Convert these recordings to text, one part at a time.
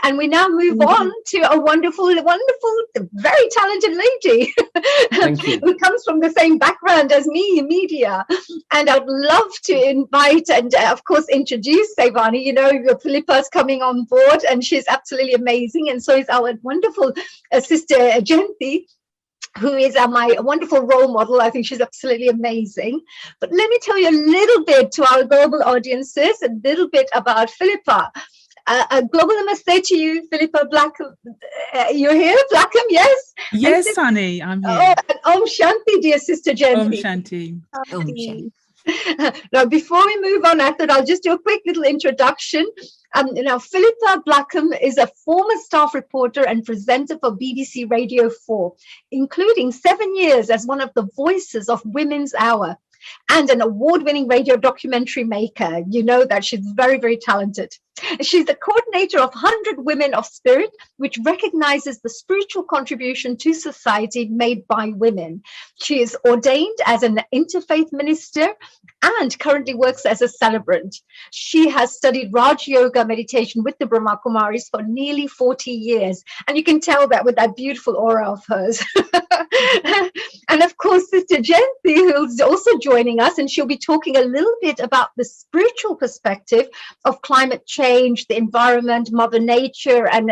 And we now move on to a wonderful, wonderful, very talented lady who comes from the same background as me, media. And I'd love to invite and, of course, introduce Sevani. You know, Philippa's coming on board and she's absolutely amazing. And so is our wonderful sister, Jenti, who is my wonderful role model. I think she's absolutely amazing. But let me tell you a little bit to our global audiences, a little bit about Philippa. A global namaste to you, Philippa Blackham. You're here, Blackham, yes? Yes, honey, I'm here. Oh, and Om Shanti, dear sister Jenti. Om Shanti. Om Shanti. Now, before we move on, I thought I'll just do a quick little introduction. Now, Philippa Blackham is a former staff reporter and presenter for BBC Radio 4, including 7 years as one of the voices of Women's Hour, and an award-winning radio documentary maker. You know that she's very, very talented. She's the coordinator of 100 Women of Spirit, which recognizes the spiritual contribution to society made by women. She is ordained as an interfaith minister and currently works as a celebrant. She has studied Raj Yoga meditation with the Brahma Kumaris for nearly 40 years. And you can tell that with that beautiful aura of hers. And of course, Sister Jenti, who's also joining us, and she'll be talking a little bit about the spiritual perspective of climate change, the environment, Mother Nature, and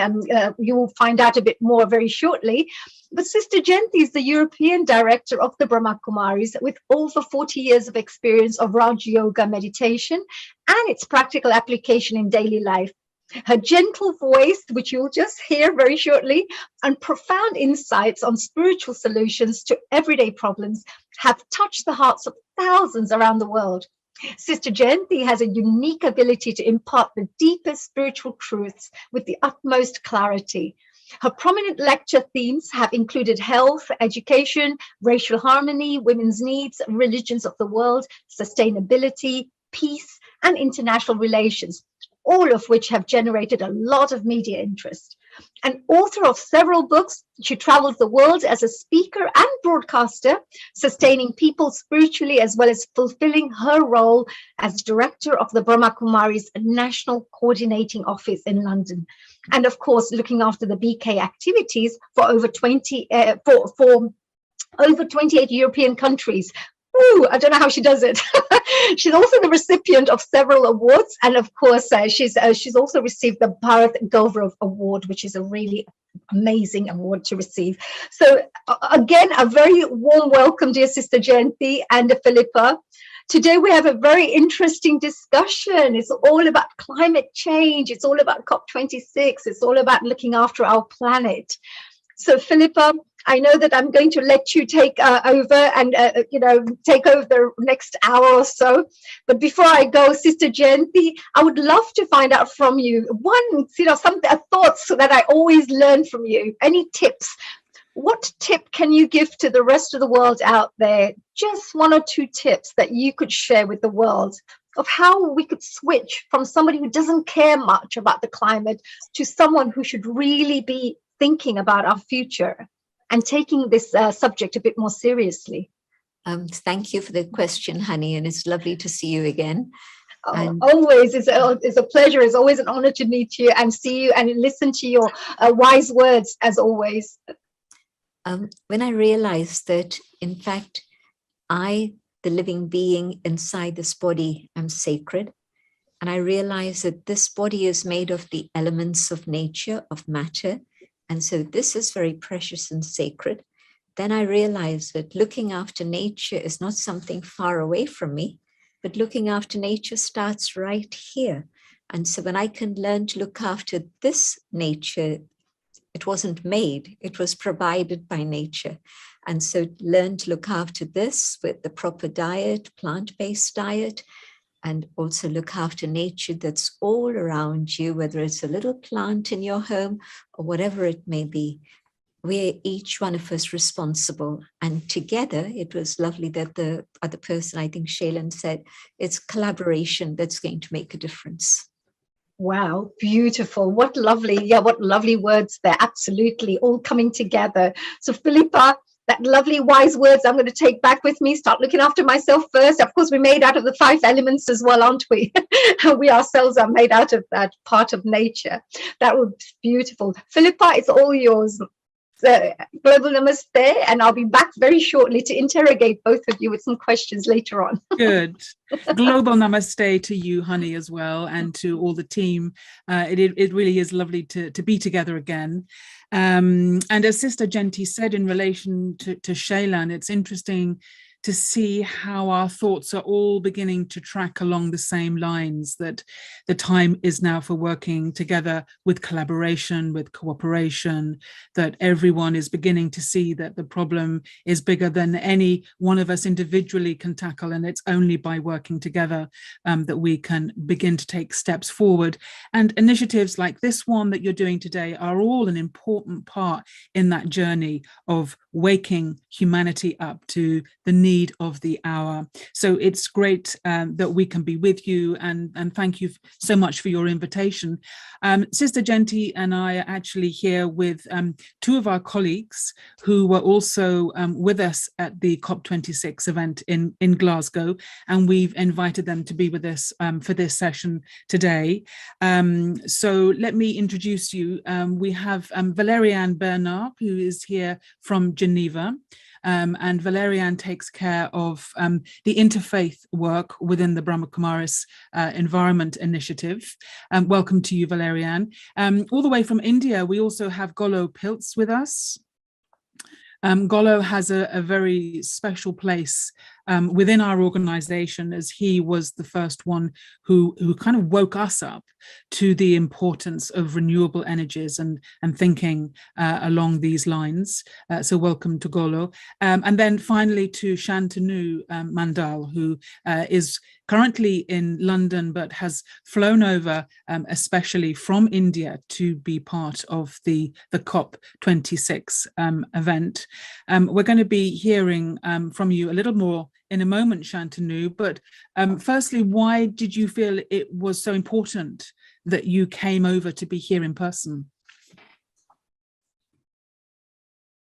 you will find out a bit more very shortly. But Sister Jenti is the European director of the Brahma Kumaris with over 40 years of experience of Raj Yoga meditation and its practical application in daily life. Her gentle voice, which you'll just hear very shortly, and profound insights on spiritual solutions to everyday problems have touched the hearts of thousands around the world. Sister Jenti has a unique ability to impart the deepest spiritual truths with the utmost clarity. Her prominent lecture themes have included health, education, racial harmony, women's needs, religions of the world, sustainability, peace, and international relations, all of which have generated a lot of media interest. An author of several books, she travels the world as a speaker and broadcaster, sustaining people spiritually as well as fulfilling her role as director of the Brahma Kumaris National Coordinating Office in London. And of course, looking after the BK activities for over 28 European countries. Ooh, I don't know how she does it. She's also the recipient of several awards, and of course, she's also received the Bharat Gaurav Award, which is a really amazing award to receive. So, again, a very warm welcome, dear Sister Jenti and Philippa. Today we have a very interesting discussion. It's all about climate change. It's all about COP26. It's all about looking after our planet. So, Philippa, I know that I'm going to let you take over and, take over the next hour or so. But before I go, Sister Jenti, I would love to find out from you some thoughts that I always learn from you. Any tips? What tip can you give to the rest of the world out there? Just one or two tips that you could share with the world of how we could switch from somebody who doesn't care much about the climate to someone who should really be thinking about our future and taking this subject a bit more seriously. Thank you for the question, honey, and it's lovely to see you again. Always, it's a pleasure. It's always an honor to meet you and see you and listen to your wise words, as always. When I realized that, in fact, I, the living being inside this body, am sacred, and I realized that this body is made of the elements of nature, of matter, and so this is very precious and sacred. Then I realized that looking after nature is not something far away from me, but looking after nature starts right here. And so when I can learn to look after this nature, it wasn't made, it was provided by nature. And so learn to look after this with the proper diet, plant-based diet, and also look after nature that's all around you, whether it's a little plant in your home or whatever it may be. We're each one of us responsible. And together, it was lovely that the other person, I think Shailen said, it's collaboration that's going to make a difference. Wow, beautiful. What lovely words there. Absolutely, all coming together. So Philippa, that lovely wise words I'm going to take back with me. Start looking after myself first. Of course, we're made out of the 5 elements as well, aren't we? We ourselves are made out of that part of nature. That was beautiful. Philippa, it's all yours. Global namaste, and I'll be back very shortly to interrogate both of you with some questions later on. Good. Global namaste to you, Honey, as well, and to all the team. It really is lovely to be together again. And as Sister Genti said in relation to Shailan, it's interesting to see how our thoughts are all beginning to track along the same lines, that the time is now for working together with collaboration, with cooperation, that everyone is beginning to see that the problem is bigger than any one of us individually can tackle, and it's only by working together that we can begin to take steps forward. And initiatives like this one that you're doing today are all an important part in that journey of waking humanity up to the need of the hour. So it's great that we can be with you, and thank you so much for your invitation. Sister Genti and I are actually here with 2 of our colleagues who were also with us at the COP26 event in Glasgow, and we've invited them to be with us for this session today. So let me introduce you. We have Valériane Bernard, who is here from Geneva. And Valériane takes care of the interfaith work within the Brahma Kumaris Environment Initiative. Welcome to you, Valériane. All the way from India, we also have Golo Pilz with us. Golo has a very special place within our organization, as he was the first one who kind of woke us up to the importance of renewable energies and thinking along these lines. So welcome to Golo. And then finally to Shantanu Mandal, who is currently in London, but has flown over especially from India to be part of the COP26 event. We're going to be hearing from you a little more in a moment, Shantanu, but firstly, why did you feel it was so important that you came over to be here in person?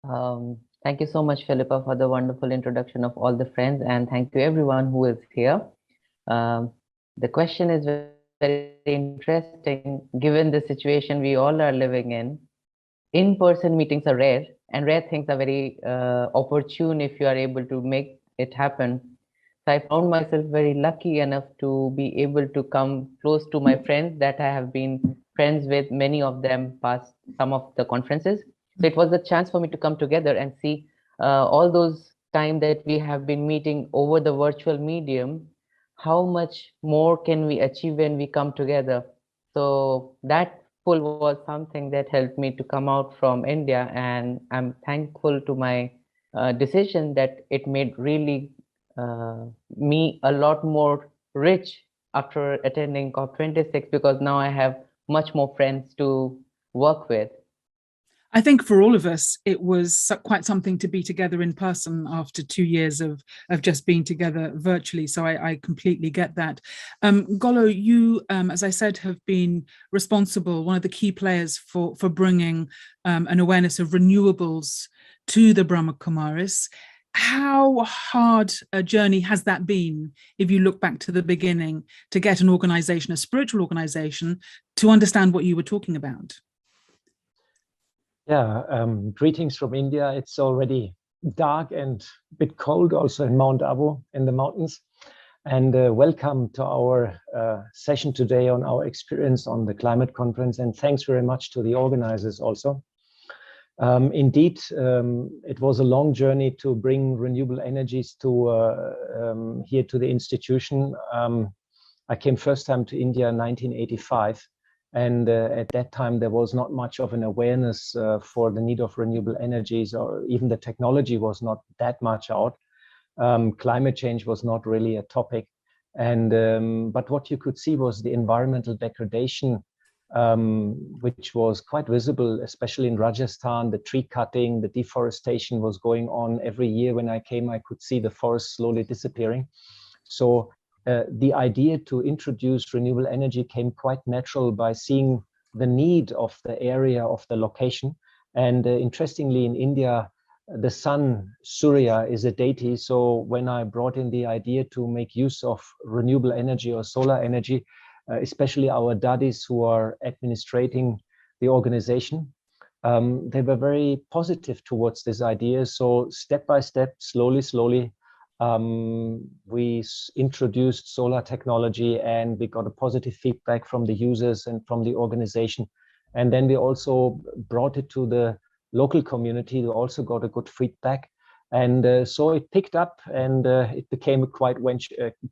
Thank you so much, Philippa, for the wonderful introduction of all the friends, and thank you everyone who is here. The question is very interesting, given the situation we all are living in. In-person meetings are rare, and rare things are very opportune if you are able to make it happen. So I found myself very lucky enough to be able to come close to my friends that I have been friends with, many of them past some of the conferences. So it was a chance for me to come together and see all those time that we have been meeting over the virtual medium, how much more can we achieve when we come together. So that pull was something that helped me to come out from India, and I'm thankful to my decision that it made really me a lot more rich after attending COP26, because now I have much more friends to work with. I think for all of us, it was quite something to be together in person after 2 years of just being together virtually. So I completely get that. Golo, you, as I said, have been responsible, one of the key players for bringing an awareness of renewables to the Brahma Kumaris. How hard a journey has that been, if you look back to the beginning, to get an organization, a spiritual organization, to understand what you were talking about? Yeah, greetings from India. It's already dark and a bit cold also in Mount Abu in the mountains. And welcome to our session today on our experience on the climate conference. And thanks very much to the organizers also. Indeed, it was a long journey to bring renewable energies to here to the institution. I came first time to India in 1985. And at that time, there was not much of an awareness for the need of renewable energies, or even the technology was not that much out. Climate change was not really a topic. And but what you could see was the environmental degradation, which was quite visible, especially in Rajasthan. The tree cutting, the deforestation was going on every year. When I came, I could see the forest slowly disappearing. So the idea to introduce renewable energy came quite natural by seeing the need of the area, of the location. And interestingly, in India, the sun, Surya, is a deity. So when I brought in the idea to make use of renewable energy or solar energy, especially our daddies who are administrating the organization, they were very positive towards this idea. So step by step, slowly, we introduced solar technology, and we got a positive feedback from the users and from the organization. And then we also brought it to the local community, who also got a good feedback. And so it picked up, and it became a quite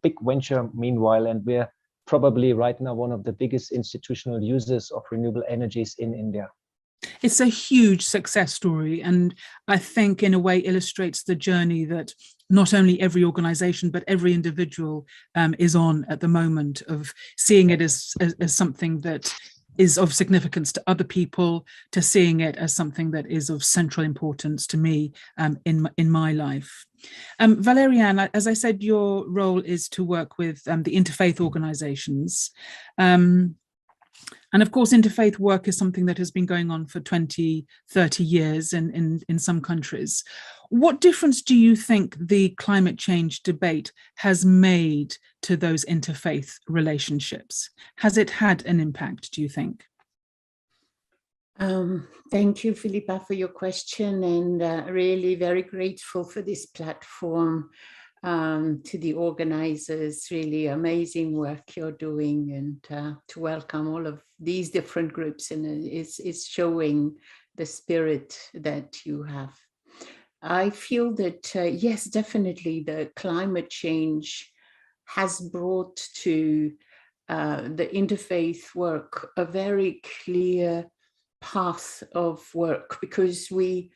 big venture meanwhile. And we're probably right now one of the biggest institutional users of renewable energies in India. It's a huge success story, and I think in a way illustrates the journey that not only every organization but every individual is on at the moment, of seeing it as something that is of significance to other people, to seeing it as something that is of central importance to me in my life. Valerian, as I said, your role is to work with the interfaith organizations. And of course, interfaith work is something that has been going on for 20, 30 years in some countries. What difference do you think the climate change debate has made to those interfaith relationships? Has it had an impact, do you think? Thank you, Philippa, for your question, and really very grateful for this platform. To the organizers, really amazing work you're doing, and to welcome all of these different groups, and it's showing the spirit that you have. I feel that, yes, definitely the climate change has brought to the interfaith work a very clear path of work, because we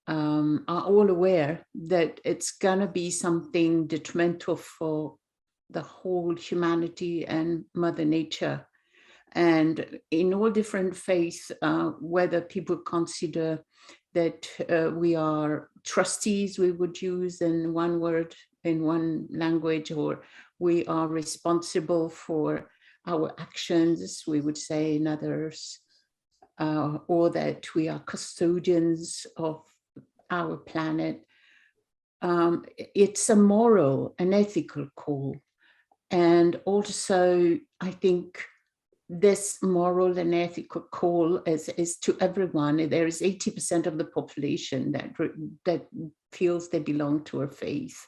are all aware that it's gonna be something detrimental for the whole humanity and Mother Nature. And in all different faiths, whether people consider that we are trustees, we would use in one word, in one language, or we are responsible for our actions, we would say in others, or that we are custodians of our planet. It's a moral and ethical call. And also, I think this moral and ethical call is to everyone. There is 80% of the population that feels they belong to a faith,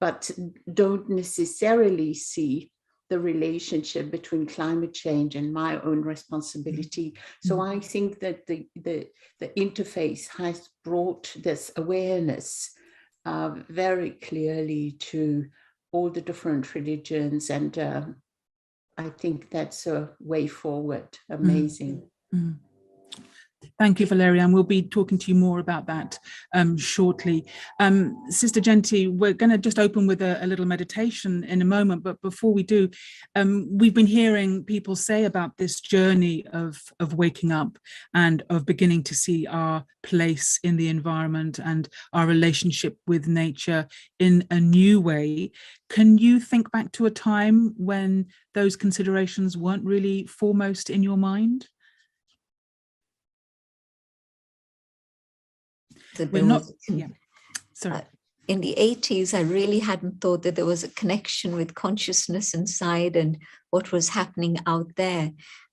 but don't necessarily see the relationship between climate change and my own responsibility. So I think that the interface has brought this awareness very clearly to all the different religions, and I think that's a way forward. Amazing. Thank you, Valeria, and we'll be talking to you more about that shortly. Sister Genti, we're going to just open with a little meditation in a moment, but before we do, we've been hearing people say about this journey of waking up and of beginning to see our place in the environment and our relationship with nature in a new way. Can you think back to a time when those considerations weren't really foremost in your mind? We're not, yeah, sorry. In the 80s, I really hadn't thought that there was a connection with consciousness inside and what was happening out there.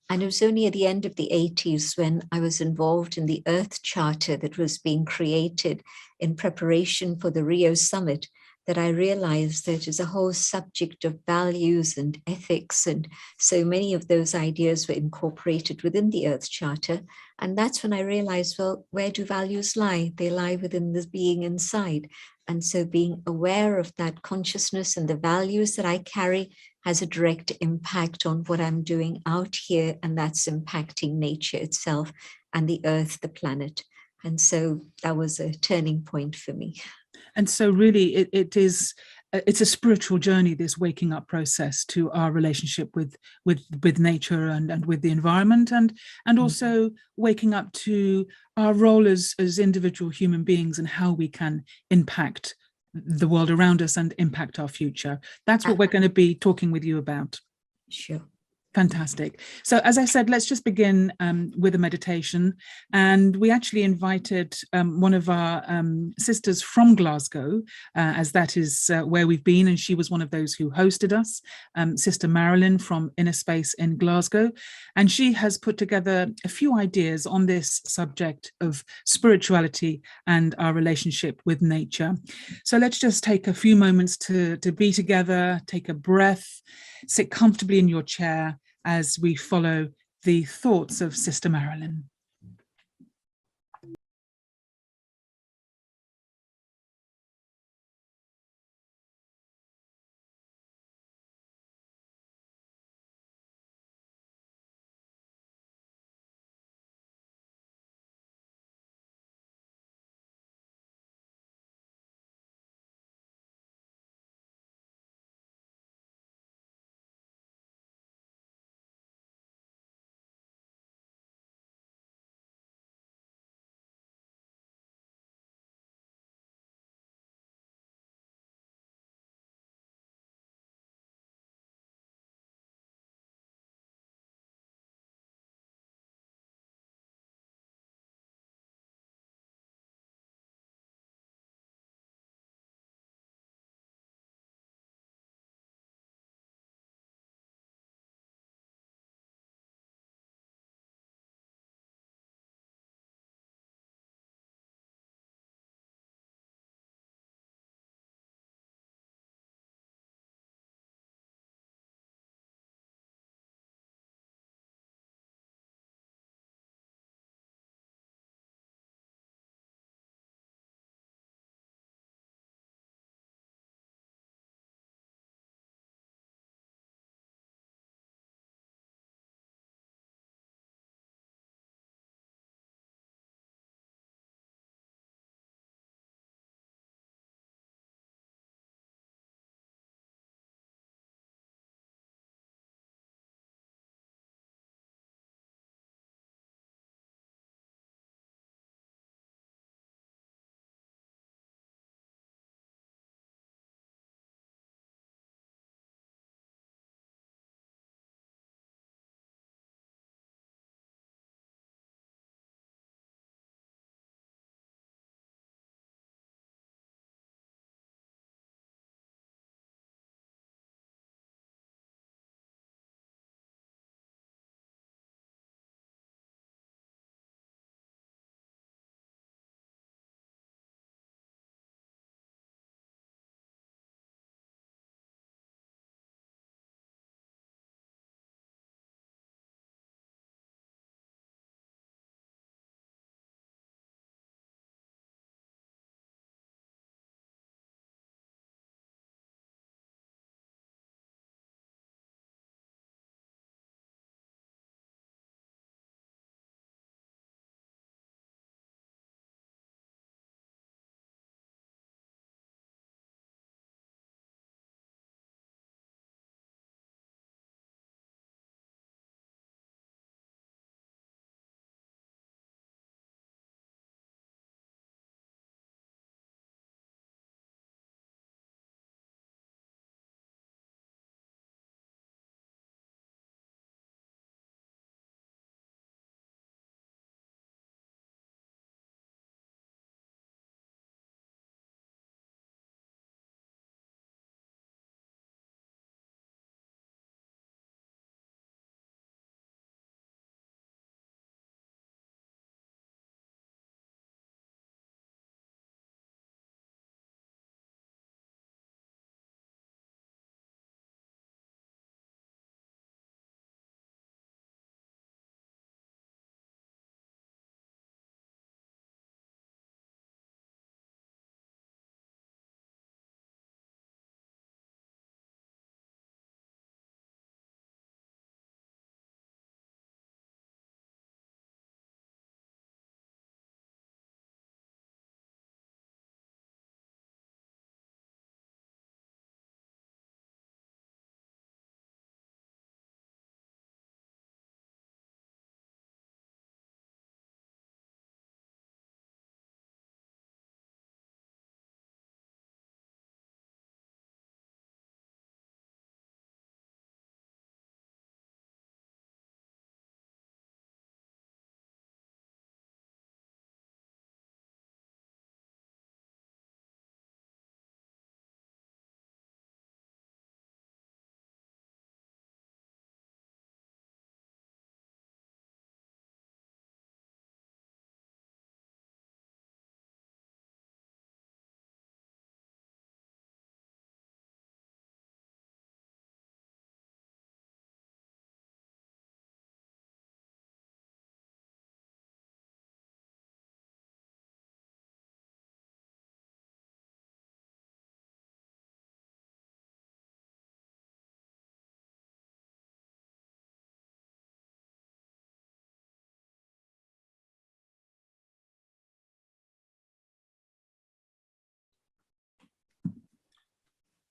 And it was only at the end of the 80s when I was involved in the Earth Charter that was being created in preparation for the Rio Summit that I realized that there's a whole subject of values and ethics, and so many of those ideas were incorporated within the Earth Charter. And that's when I realized, well, where do values lie? They lie within the being inside. And so being aware of that consciousness and the values that I carry has a direct impact on what I'm doing out here, and that's impacting nature itself and the earth, the planet. And so that was a turning point for me. And so really it's a spiritual journey, this waking up process to our relationship with nature and with the environment, and also waking up to our role as individual human beings and how we can impact the world around us and impact our future. That's what we're going to be talking with you about. Sure. Fantastic. So as I said, let's just begin with a meditation. And we actually invited one of our sisters from Glasgow, as that is where we've been. And she was one of those who hosted us, Sister Marilyn from Inner Space in Glasgow. And she has put together a few ideas on this subject of spirituality and our relationship with nature. So let's just take a few moments to be together, take a breath, sit comfortably in your chair as we follow the thoughts of Sister Marilyn.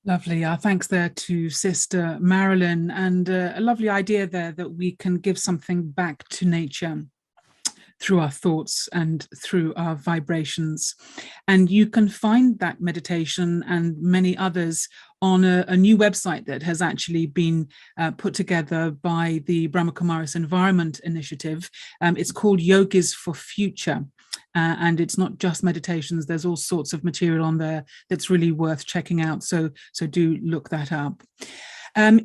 Lovely. Our thanks there to Sister Marilyn, and a lovely idea there that we can give something back to nature through our thoughts and through our vibrations. And you can find that meditation and many others on a new website that has actually been put together by the Brahmakumaris Environment Initiative. It's called Yogis for Future. And it's not just meditations, there's all sorts of material on there that's really worth checking out. So do look that up.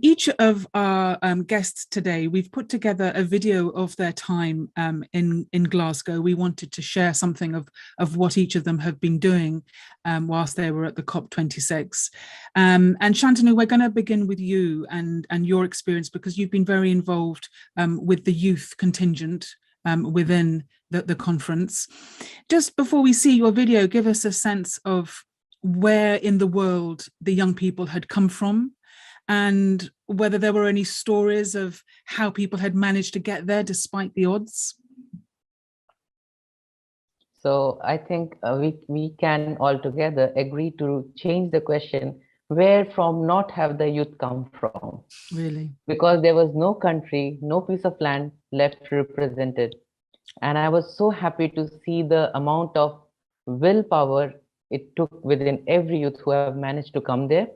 Each of our guests today, we've put together a video of their time in Glasgow. We wanted to share something of what each of them have been doing whilst they were at the COP26. And Shantanu, we're going to begin with you and your experience, because you've been very involved with the youth contingent within the conference. Just before we see your video, give us a sense of where in the world the young people had come from, and whether there were any stories of how people had managed to get there despite the odds. So I think we can all together agree to change the question, where from not have the youth come from? Really? Because there was no country, no piece of land left represented. And I was so happy to see the amount of willpower it took within every youth who have managed to come there.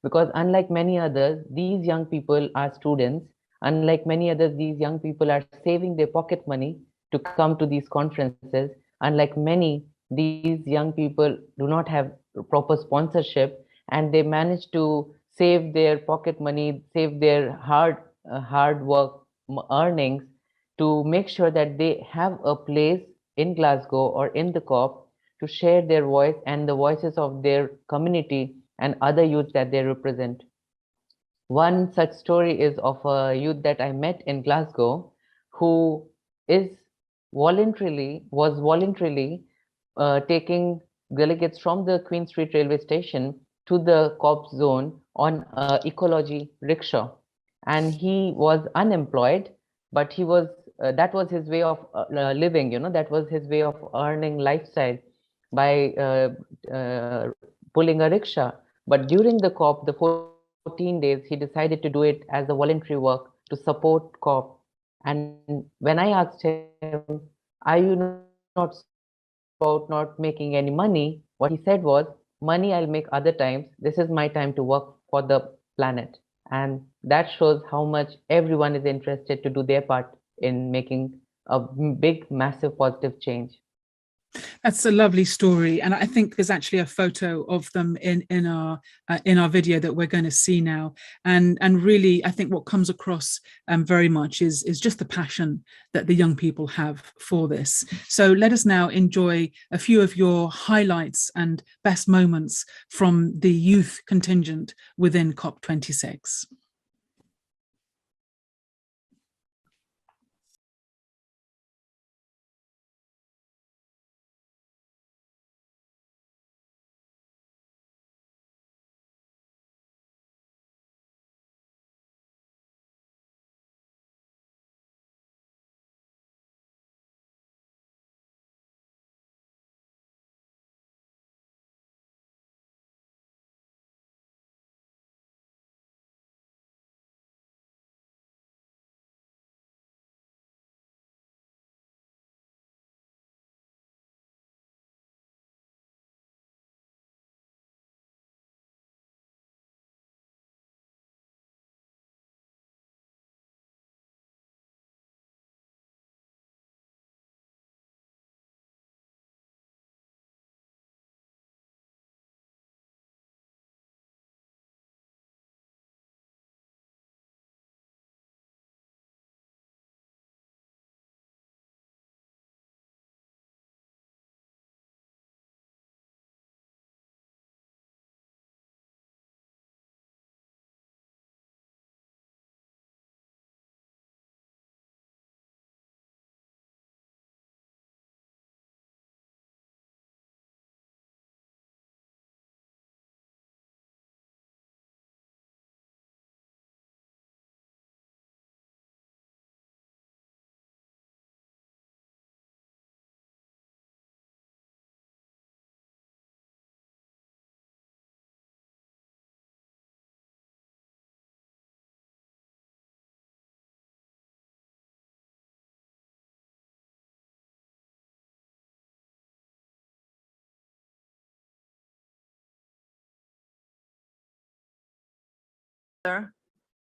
Because unlike many others, these young people are students. Unlike many others, these young people are saving their pocket money to come to these conferences. Unlike many, these young people do not have proper sponsorship, and they manage to save their pocket money, save their hard work earnings to make sure that they have a place in Glasgow or in the COP to share their voice and the voices of their community and other youth that they represent. One such story is of a youth that I met in Glasgow who was voluntarily taking delegates from the Queen Street railway station to the COP zone on ecology rickshaw. And he was unemployed, but he was that was his way of living, that was his way of earning lifestyle by pulling a rickshaw. But during the COP, the 14 days, he decided to do it as a voluntary work to support COP. And when I asked him, are you not about not making any money? What he said was, money I'll make other times. This is my time to work for the planet. And that shows how much everyone is interested to do their part in making a big, massive positive change. That's a lovely story, and I think there's actually a photo of them in our video that we're going to see now. And really, I think what comes across very much is just the passion that the young people have for this. So let us now enjoy a few of your highlights and best moments from the youth contingent within COP26.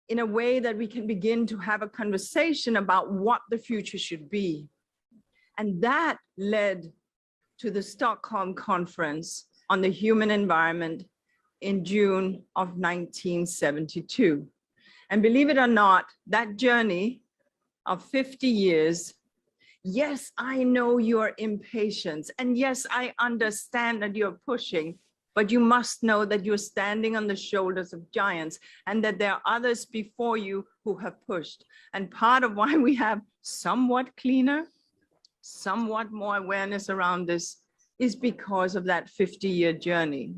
in a way that we can begin to have a conversation about what the future should be. And that led to the Stockholm Conference on the Human Environment in June of 1972. And believe it or not, that journey of 50 years, yes, I know your impatience, and yes, I understand that you're pushing, but you must know that you're standing on the shoulders of giants and that there are others before you who have pushed. And part of why we have somewhat cleaner, somewhat more awareness around this is because of that 50-year journey.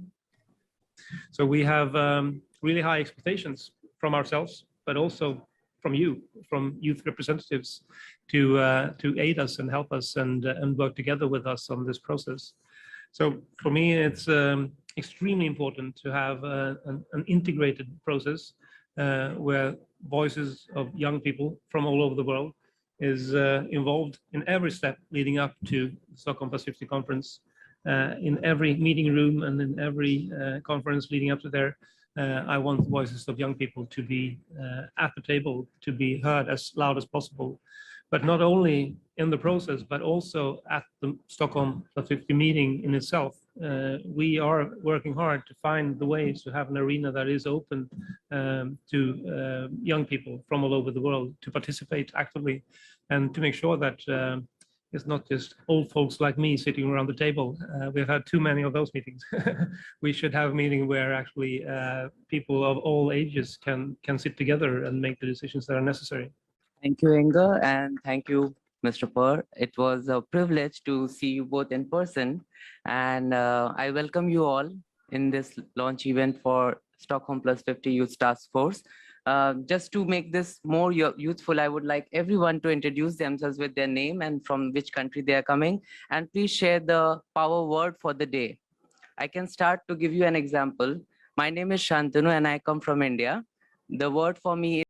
So we have really high expectations from ourselves, but also from you, from youth representatives, to aid us and help us and work together with us on this process. So for me, it's extremely important to have an integrated process where voices of young people from all over the world is involved in every step leading up to the Stockholm +50 conference, in every meeting room and in every conference leading up to there. I want voices of young people to be at the table, to be heard as loud as possible, but not only in the process, but also at the Stockholm +50 meeting in itself. We are working hard to find the ways to have an arena that is open to young people from all over the world to participate actively and to make sure that it's not just old folks like me sitting around the table. We've had too many of those meetings. We should have a meeting where actually people of all ages can sit together and make the decisions that are necessary. Thank you, Inga, and thank you, Mr. Purr. It was a privilege to see you both in person, and I welcome you all in this launch event for Stockholm +50 Youth Task Force. Just to make this more youthful, I would like everyone to introduce themselves with their name and from which country they are coming, and please share the power word for the day. I can start to give you an example. My name is Shantanu and I come from India. The word for me is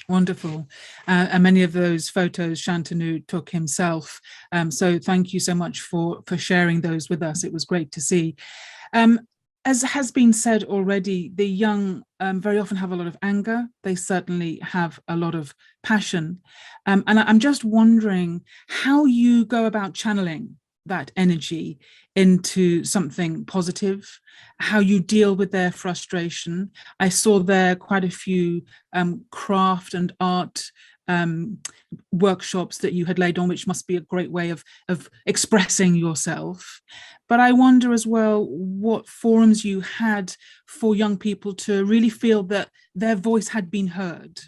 Wonderful. And many of those photos Shantanu took himself. So thank you so much for sharing those with us. It was great to see. As has been said already, the young very often have a lot of anger. They certainly have a lot of passion. And I'm just wondering how you go about channeling that energy into something positive, how you deal with their frustration. I saw there quite a few craft and art workshops that you had laid on, which must be a great way of expressing yourself. But I wonder as well what forums you had for young people to really feel that their voice had been heard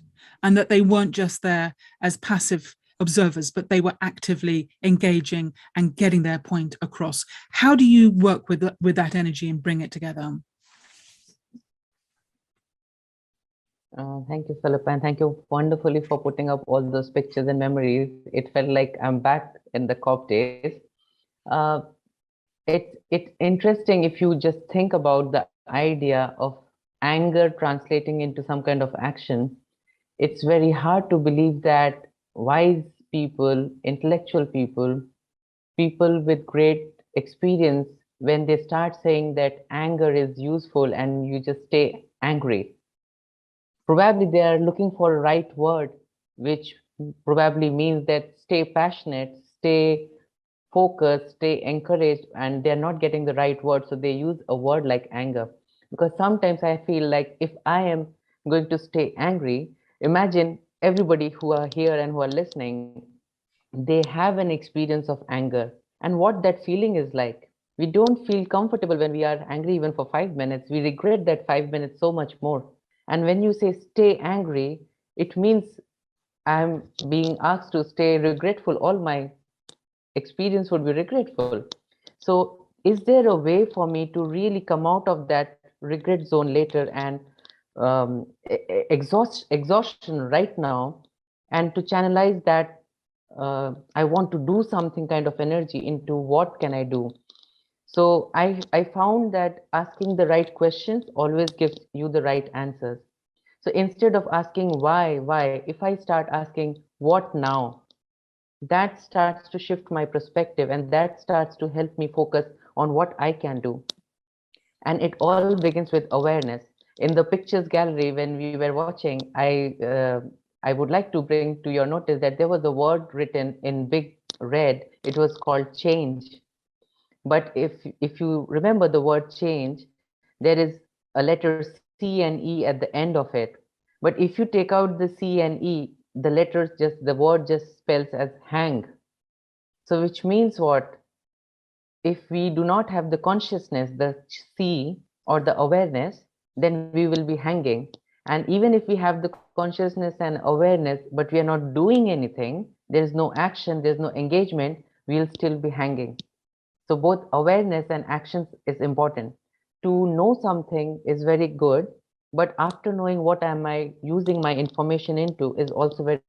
and that they weren't just there as passive observers, but they were actively engaging and getting their point across. How do you work with that energy and bring it together? Thank you, Philippa, and thank you wonderfully for putting up all those pictures and memories. It felt like I'm back in the COP days. It's interesting if you just think about the idea of anger translating into some kind of action. It's very hard to believe that wise people, intellectual people, people with great experience, when they start saying that anger is useful and you just stay angry, probably they are looking for a right word, which probably means that stay passionate, stay focused, stay encouraged, and they're not getting the right word. So they use a word like anger. Because sometimes I feel like if I am going to stay angry, imagine everybody who are here and who are listening, they have an experience of anger and what that feeling is like. We don't feel comfortable when we are angry even for 5 minutes. We regret that 5 minutes so much more. And when you say stay angry, it means I'm being asked to stay regretful. All my experience would be regretful. So is there a way for me to really come out of that regret zone later and exhaustion right now, and to channelize that I want to do something kind of energy into what can I do? So I found that asking the right questions always gives you the right answers. So instead of asking why, if I start asking what now, that starts to shift my perspective and that starts to help me focus on what I can do. And it all begins with awareness. In the pictures gallery, when we were watching, I would like to bring to your notice that there was a word written in big red. It was called change. But if you remember the word change, there is a letter C and E at the end of it. But if you take out the C and E, the word just spells as hang. So which means what? If we do not have the consciousness, the C or the awareness, then we will be hanging. And even if we have the consciousness and awareness, but we are not doing anything, there is no action, there's no engagement, we'll still be hanging. So both awareness and actions is important. To know something is very good, but after knowing what am I using my information into is also very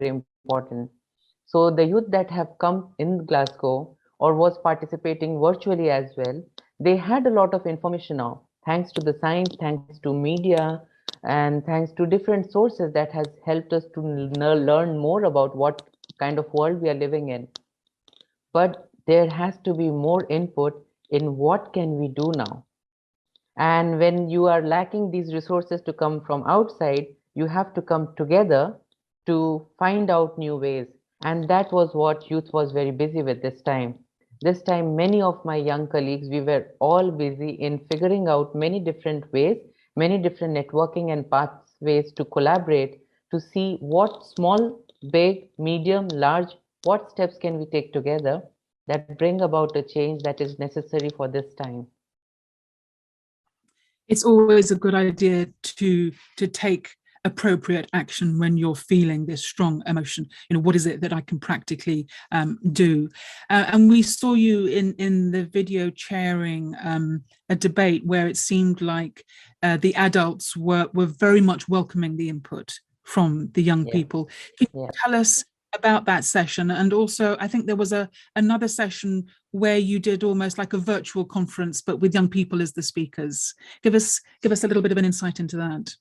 important. So the youth that have come in Glasgow or was participating virtually as well, they had a lot of information now, thanks to the science, thanks to media, and thanks to different sources that has helped us to learn more about what kind of world we are living in. But there has to be more input in what can we do now. And when you are lacking these resources to come from outside, you have to come together to find out new ways. And that was what youth was very busy with this time. This time, many of my young colleagues, we were all busy in figuring out many different ways, many different networking and pathways to collaborate, to see what small, big, medium, large, what steps can we take together that bring about a change that is necessary for this time. It's always a good idea to take appropriate action when you're feeling this strong emotion. You know, what is it that I can practically do? And we saw you in the video chairing a debate where it seemed like the adults were very much welcoming the input from the young people. Can you tell us about that session? And also, I think there was another session where you did almost like a virtual conference, but with young people as the speakers. Give us a little bit of an insight into that.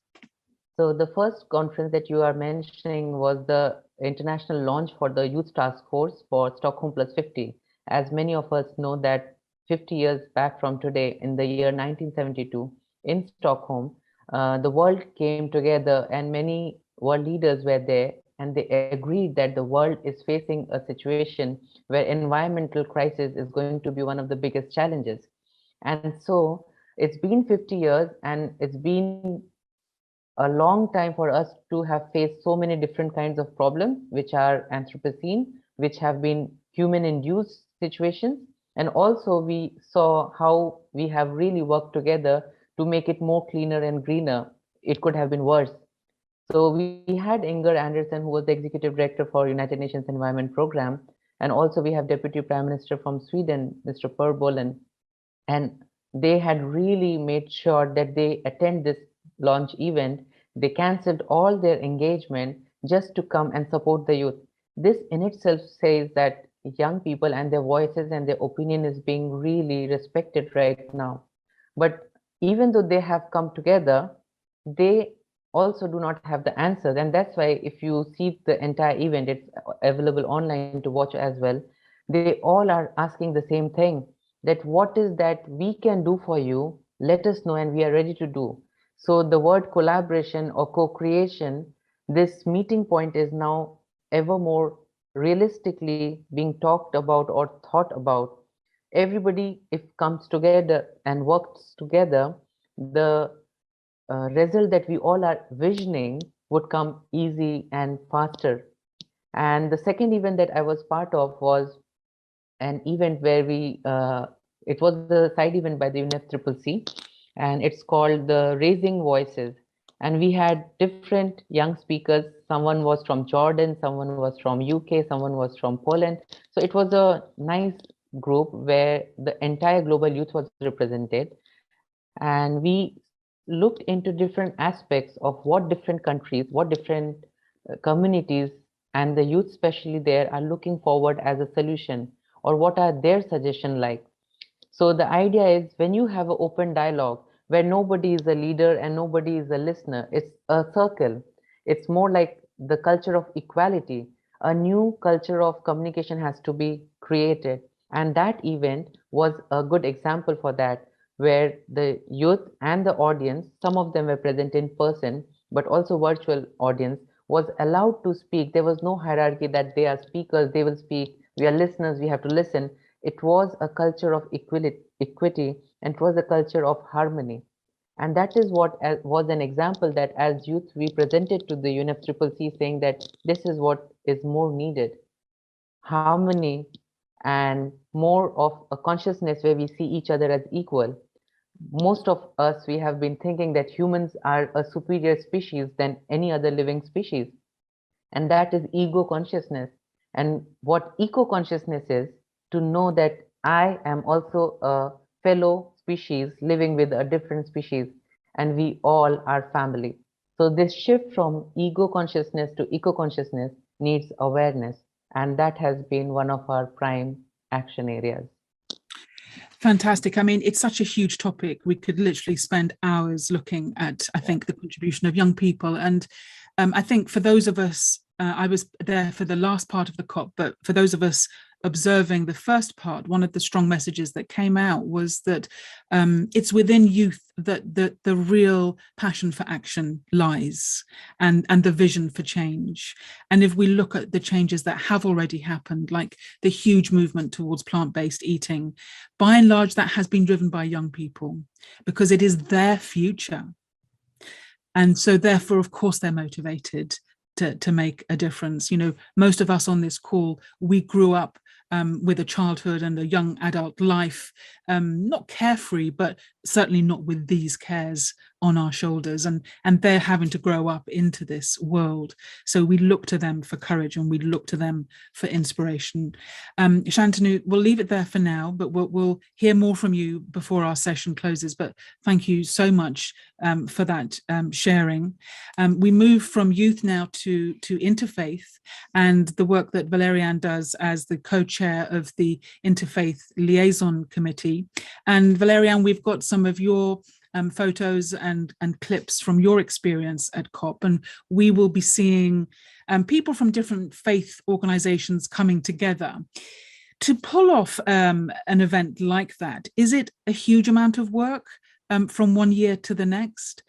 So the first conference that you are mentioning was the international launch for the Youth Task Force for Stockholm Plus 50. As many of us know that 50 years back from today, in the year 1972, in Stockholm, the world came together and many world leaders were there, and they agreed that the world is facing a situation where environmental crisis is going to be one of the biggest challenges. And so it's been 50 years, and it's been a long time for us to have faced so many different kinds of problems, which are Anthropocene, which have been human-induced situations. And also we saw how we have really worked together to make it more cleaner and greener. It could have been worse. So we had Inger Anderson, who was the Executive Director for United Nations Environment Program. And also we have Deputy Prime Minister from Sweden, Mr. Per Bolin. And they had really made sure that they attend this launch event. They cancelled all their engagement just to come and support the youth. This in itself says that young people and their voices and their opinion is being really respected right now. But even though they have come together, they also do not have the answers. And that's why if you see the entire event, it's available online to watch as well. They all are asking the same thing, that what is that we can do for you? Let us know and we are ready to do. So the word collaboration or co-creation, this meeting point is now ever more realistically being talked about or thought about. Everybody, if comes together and works together, the result that we all are visioning would come easy and faster. And the second event that I was part of was an event where it was the side event by the UNFCCC, and it's called the Raising Voices. And we had different young speakers. Someone was from Jordan, someone was from UK, someone was from Poland. So it was a nice group where the entire global youth was represented. And we looked into different aspects of what different countries, what different communities and the youth especially there are looking forward as a solution, or what are their suggestions like. So the idea is, when you have an open dialogue where nobody is a leader and nobody is a listener, it's a circle. It's more like the culture of equality. A new culture of communication has to be created. And that event was a good example for that, where the youth and the audience, some of them were present in person, but also virtual audience, was allowed to speak. There was no hierarchy that they are speakers, they will speak. We are listeners, we have to listen. It was a culture of equity, and it was a culture of harmony. And that is what was an example that as youth we presented to the UNFCCC, saying that this is what is more needed. Harmony and more of a consciousness where we see each other as equal. Most of us, we have been thinking that humans are a superior species than any other living species. And that is ego consciousness. And what eco consciousness is, to know that I am also a fellow species living with a different species, and we all are family. So this shift from ego consciousness to eco consciousness needs awareness, and that has been one of our prime action areas. Fantastic. I mean, it's such a huge topic. We could literally spend hours looking at, I think, the contribution of young people. And I think for those of us, I was there for the last part of the COP, but for those of us observing the first part, one of the strong messages that came out was that it's within youth that the real passion for action lies, and the vision for change. And if we look at the changes that have already happened, like the huge movement towards plant-based eating, by and large, that has been driven by young people because it is their future. And so therefore, of course, they're motivated to make a difference. You know, most of us on this call, we grew up with a childhood and a young adult life, not carefree, but certainly not with these cares on our shoulders, and they're having to grow up into this world. So we look to them for courage, and we look to them for inspiration. Shantanu, we'll leave it there for now, but we'll hear more from you before our session closes. But thank you so much for that sharing. We move from youth now to interfaith, and the work that Valerian does as the co-chair of the Interfaith Liaison Committee. And Valerian, we've got some of your photos and clips from your experience at COP, and we will be seeing people from different faith organizations coming together. To pull off an event like that, is it a huge amount of work from one year to the next?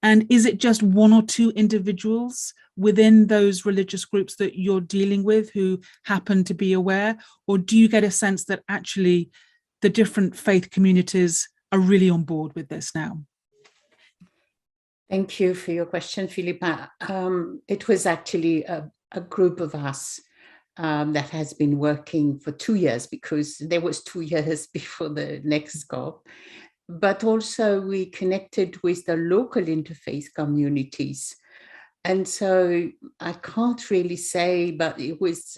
And is it just one or two individuals within those religious groups that you're dealing with who happen to be aware? Or do you get a sense that actually the different faith communities are really on board with this now? Thank you for your question, Philippa. It was actually a group of us that has been working for 2 years, because there was 2 years before the next COP. But also we connected with the local interfaith communities. And so I can't really say, but it was,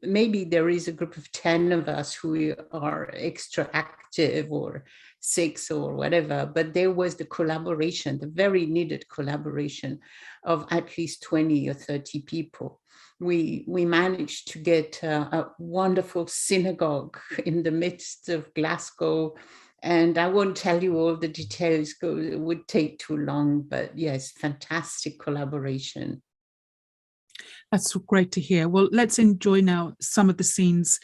maybe there is a group of 10 of us who are extra active, or 6 or whatever, but there was the collaboration, the very needed collaboration of at least 20 or 30 people. We managed to get a wonderful synagogue in the midst of Glasgow. And I won't tell you all the details, it would take too long, but yes, fantastic collaboration. That's great to hear. Well, let's enjoy now some of the scenes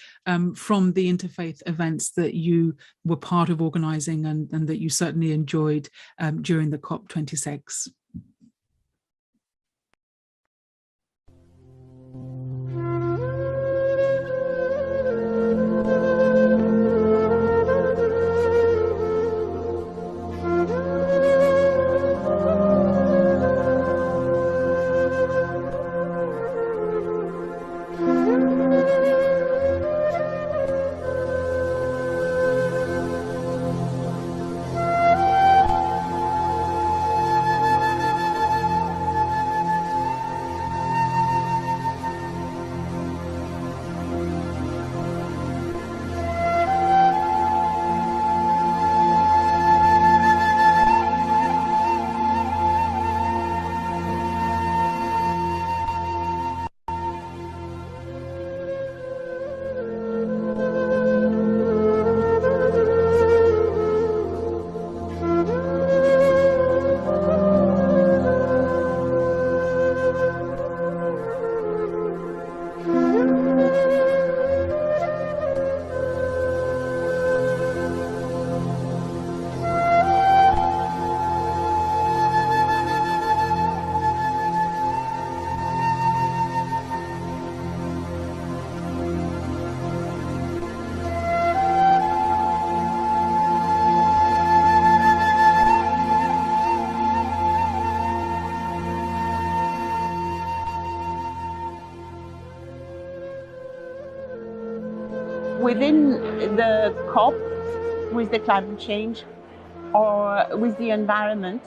from the interfaith events that you were part of organising and that you certainly enjoyed during the COP26. Within the COP, with the climate change or with the environment,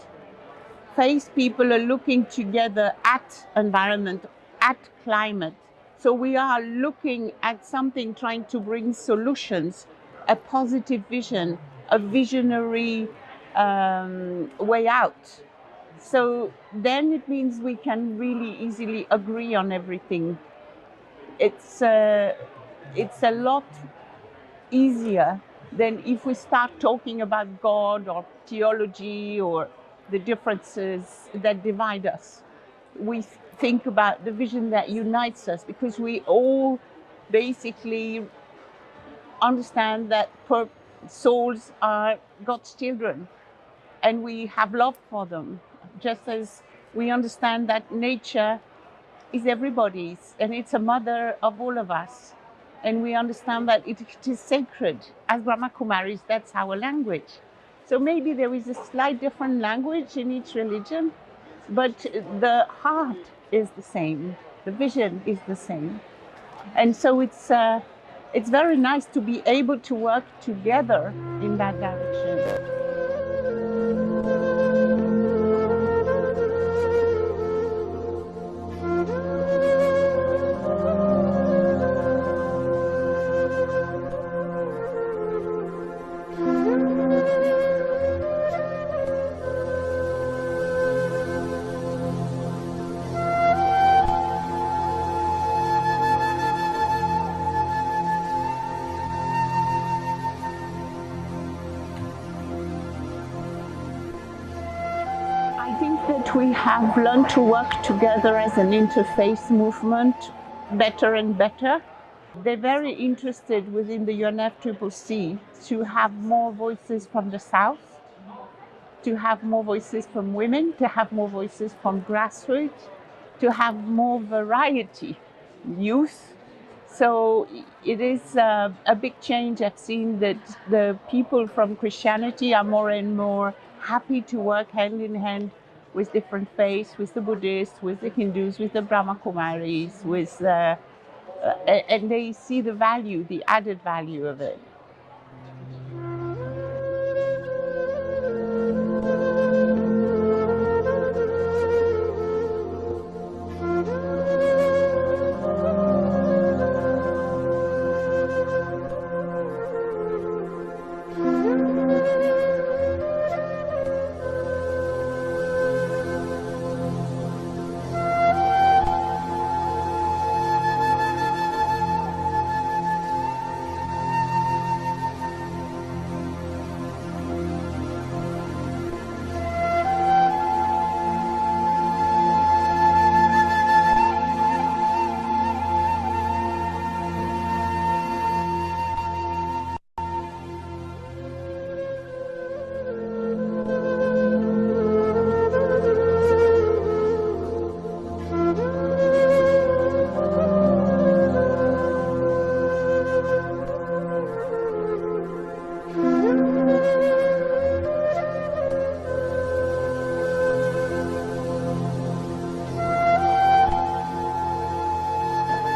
faith people are looking together at environment, at climate. So we are looking at something, trying to bring solutions, a positive vision, a visionary way out. So then it means we can really easily agree on everything. It's a lot easier than if we start talking about God or theology or the differences that divide us. We think about the vision that unites us, because we all basically understand that souls are God's children and we have love for them, just as we understand that nature is everybody's and it's a mother of all of us. And we understand that it is sacred. As Brahma Kumaris, that's our language. So maybe there is a slight different language in each religion, but the heart is the same. The vision is the same. And so it's very nice to be able to work together in that direction. that we have learned to work together as an interfaith movement better and better. They're very interested within the UNFCCC to have more voices from the South, to have more voices from women, to have more voices from grassroots, to have more variety, youth. So it is a big change. I've seen that the people from Christianity are more and more happy to work hand in hand with different faiths, with the Buddhists, with the Hindus, with the Brahma Kumaris, with and they see the value, the added value of it.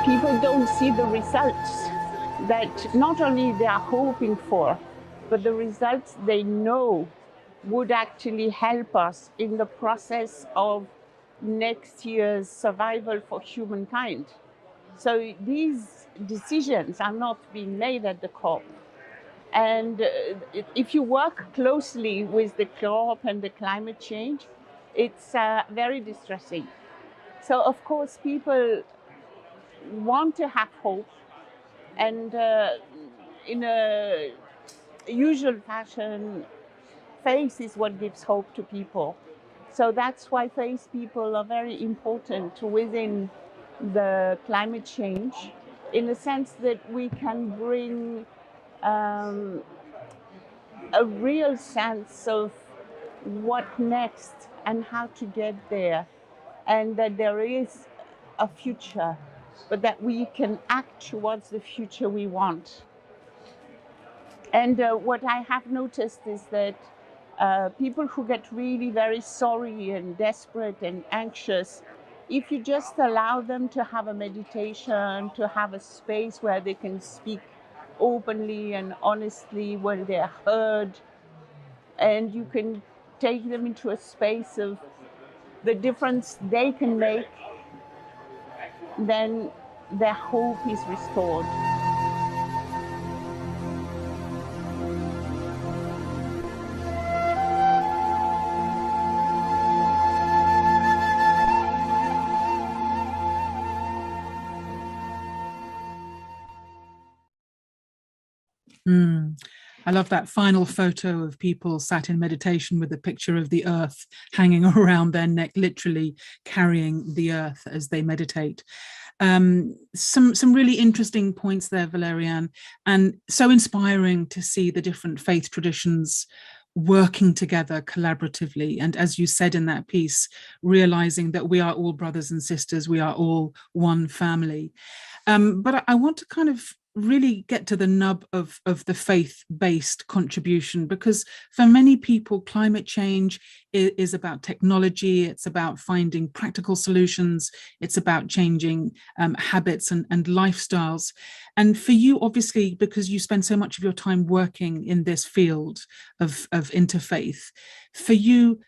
People don't see the results that not only they are hoping for, but the results they know would actually help us in the process of next year's survival for humankind. So these decisions are not being made at the COP. And if you work closely with the COP and the climate change, it's very distressing. So of course, people want to have hope, and in a usual fashion, faith is what gives hope to people. So that's why faith people are very important within the climate change, in the sense that we can bring a real sense of what next and how to get there, and that there is a future, but that we can act towards the future we want. And what I have noticed is that people who get really very sorry and desperate and anxious, if you just allow them to have a meditation, to have a space where they can speak openly and honestly when they're heard, and you can take them into a space of the difference they can make, then their hope is restored. I love that final photo of people sat in meditation with a picture of the earth hanging around their neck, literally carrying the earth as they meditate. Some really interesting points there, Valerian, and so inspiring to see the different faith traditions working together collaboratively. And as you said in that piece, realizing that we are all brothers and sisters, we are all one family. But I want to kind of really get to the nub of the faith-based contribution, because for many people, climate change is about technology, it's about finding practical solutions, it's about changing habits and lifestyles. And for you, obviously, because you spend so much of your time working in this field of interfaith, for you,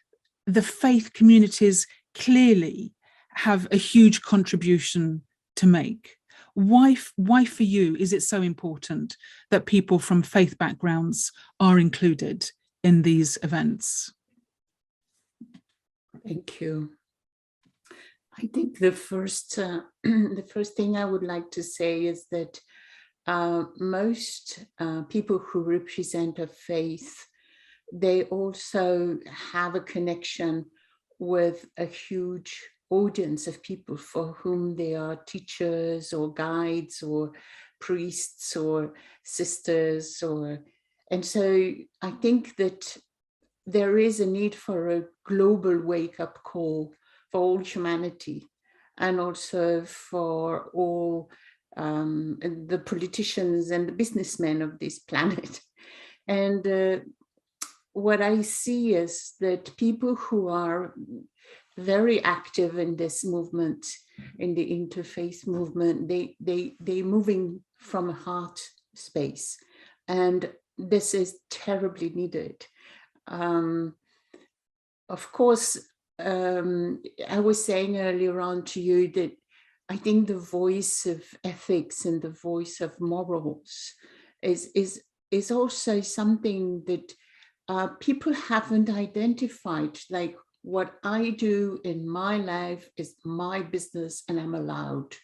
the faith communities clearly have a huge contribution to make. Why for you is it so important that people from faith backgrounds are included in these events? Thank you. I think the first thing I would like to say is that most people who represent a faith, they also have a connection with a huge audience of people for whom they are teachers or guides or priests or sisters, and so I think that there is a need for a global wake-up call for all humanity, and also for all the politicians and the businessmen of this planet. And what I see is that people who are very active in this movement, in the interfaith movement, they're moving from a heart space, and this is terribly needed. Of course, I was saying earlier on to you that I think the voice of ethics and the voice of morals is also something that people haven't identified. Like, what I do in my life is my business, and I'm allowed.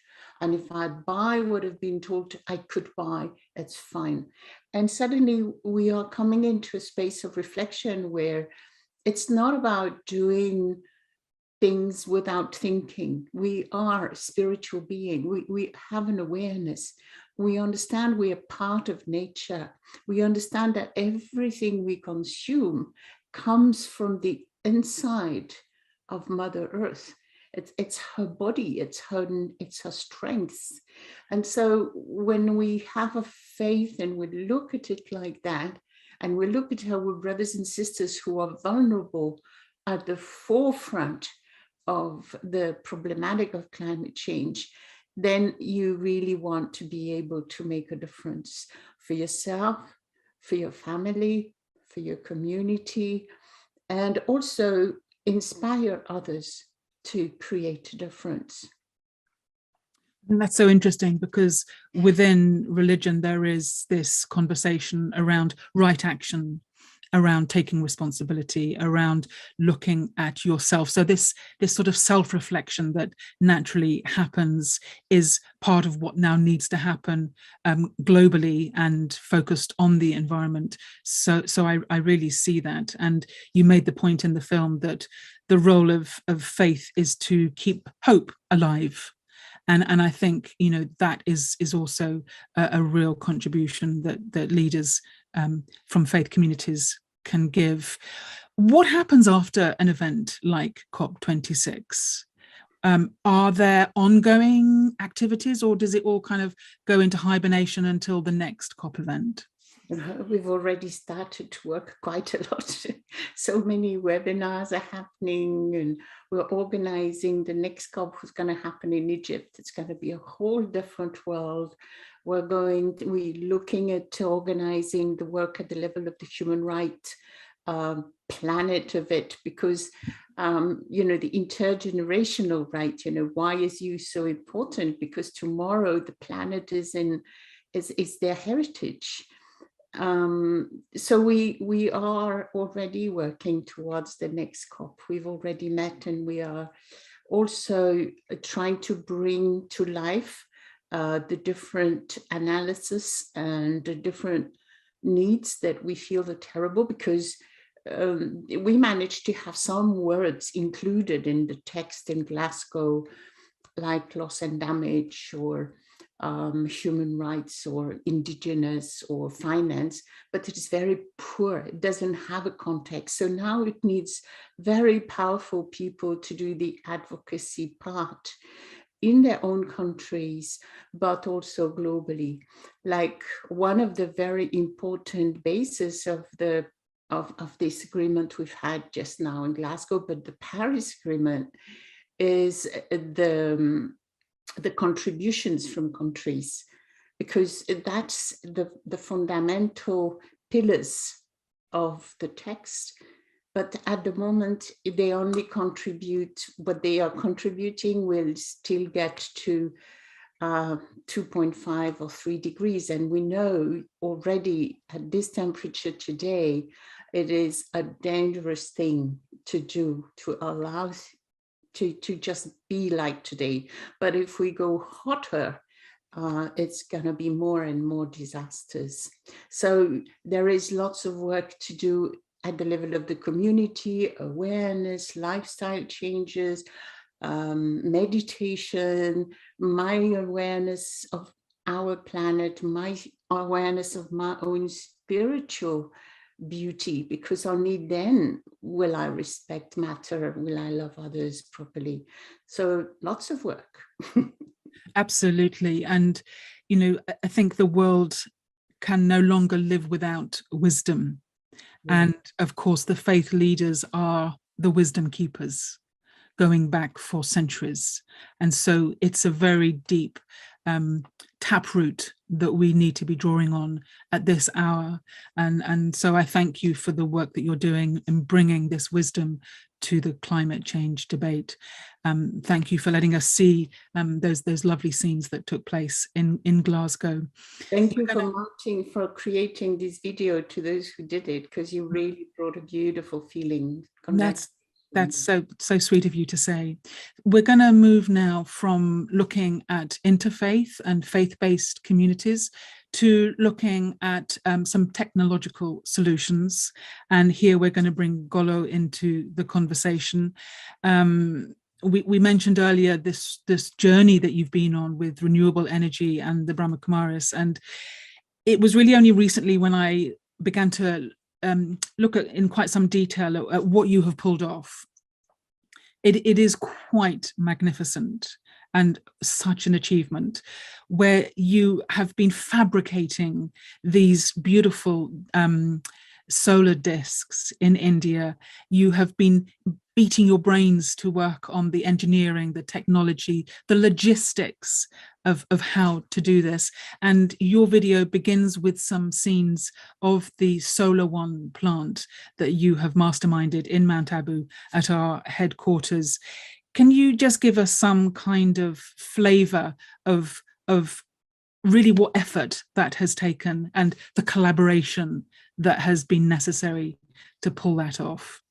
And if I buy what I've been told I could buy, it's fine. And suddenly we are coming into a space of reflection where it's not about doing things without thinking. We are a spiritual being. We have an awareness. We understand we are part of nature. We understand that everything we consume comes from the inside of Mother Earth. It's her body, it's her strength. And so when we have a faith and we look at it like that, and we look at our brothers and sisters who are vulnerable at the forefront of the problematic of climate change, then you really want to be able to make a difference for yourself, for your family, for your community, and also inspire others to create a difference. And that's so interesting, because within religion, there is this conversation around right action, around taking responsibility, around looking at yourself. So this sort of self-reflection that naturally happens is part of what now needs to happen globally and focused on the environment. So I really see that. And you made the point in the film that the role of faith is to keep hope alive. And I think, you know, that is also a real contribution that leaders from faith communities can give. What happens after an event like COP26? Are there ongoing activities, or does it all kind of go into hibernation until the next COP event? We've already started to work quite a lot. So many webinars are happening, and we're organizing the next COP, who's going to happen in Egypt. It's going to be a whole different world. We're looking at organizing the work at the level of the human rights planet of it, because you know, the intergenerational right, you know, why is youth so important? Because tomorrow the planet is their heritage. So we are already working towards the next COP. We've already met, and we are also trying to bring to life the different analysis and the different needs that we feel are terrible, because we managed to have some words included in the text in Glasgow, like loss and damage, or human rights, or indigenous, or finance, but it is very poor. It doesn't have a context. So now it needs very powerful people to do the advocacy part in their own countries, but also globally. Like, one of the very important bases of this agreement we've had just now in Glasgow, but the Paris Agreement, is the contributions from countries, because that's the fundamental pillars of the text. But at the moment, they only contribute, what they are contributing will still get to 2.5 or 3 degrees. And we know already at this temperature today, it is a dangerous thing to do, to allow to just be like today. But if we go hotter, it's going to be more and more disasters. So there is lots of work to do at the level of the community, awareness, lifestyle changes, meditation, my awareness of our planet, my awareness of my own spiritual beauty, because only then will I respect matter, will I love others properly. So lots of work. Absolutely. And, you know, I think the world can no longer live without wisdom. Yeah. And of course, the faith leaders are the wisdom keepers going back for centuries. And so it's a very deep taproot that we need to be drawing on at this hour. And so I thank you for the work that you're doing in bringing this wisdom to the climate change debate. Thank you for letting us see those lovely scenes that took place in Glasgow. Thank you for Martin for creating this video, to those who did it, because you really brought a beautiful feeling. That's so sweet of you to say. We're going to move now from looking at interfaith and faith-based communities to looking at some technological solutions. And here we're going to bring Golo into the conversation. We mentioned earlier this journey that you've been on with renewable energy and the Brahma Kumaris. And it was really only recently when I began to look at in quite some detail at what you have pulled off. It is quite magnificent and such an achievement, where you have been fabricating these beautiful solar discs in India. You have been beating your brains to work on the engineering, the technology, the logistics of how to do this. And your video begins with some scenes of the Solar One plant that you have masterminded in Mount Abu at our headquarters. Can you just give us some kind of flavor of really what effort that has taken and the collaboration that has been necessary to pull that off?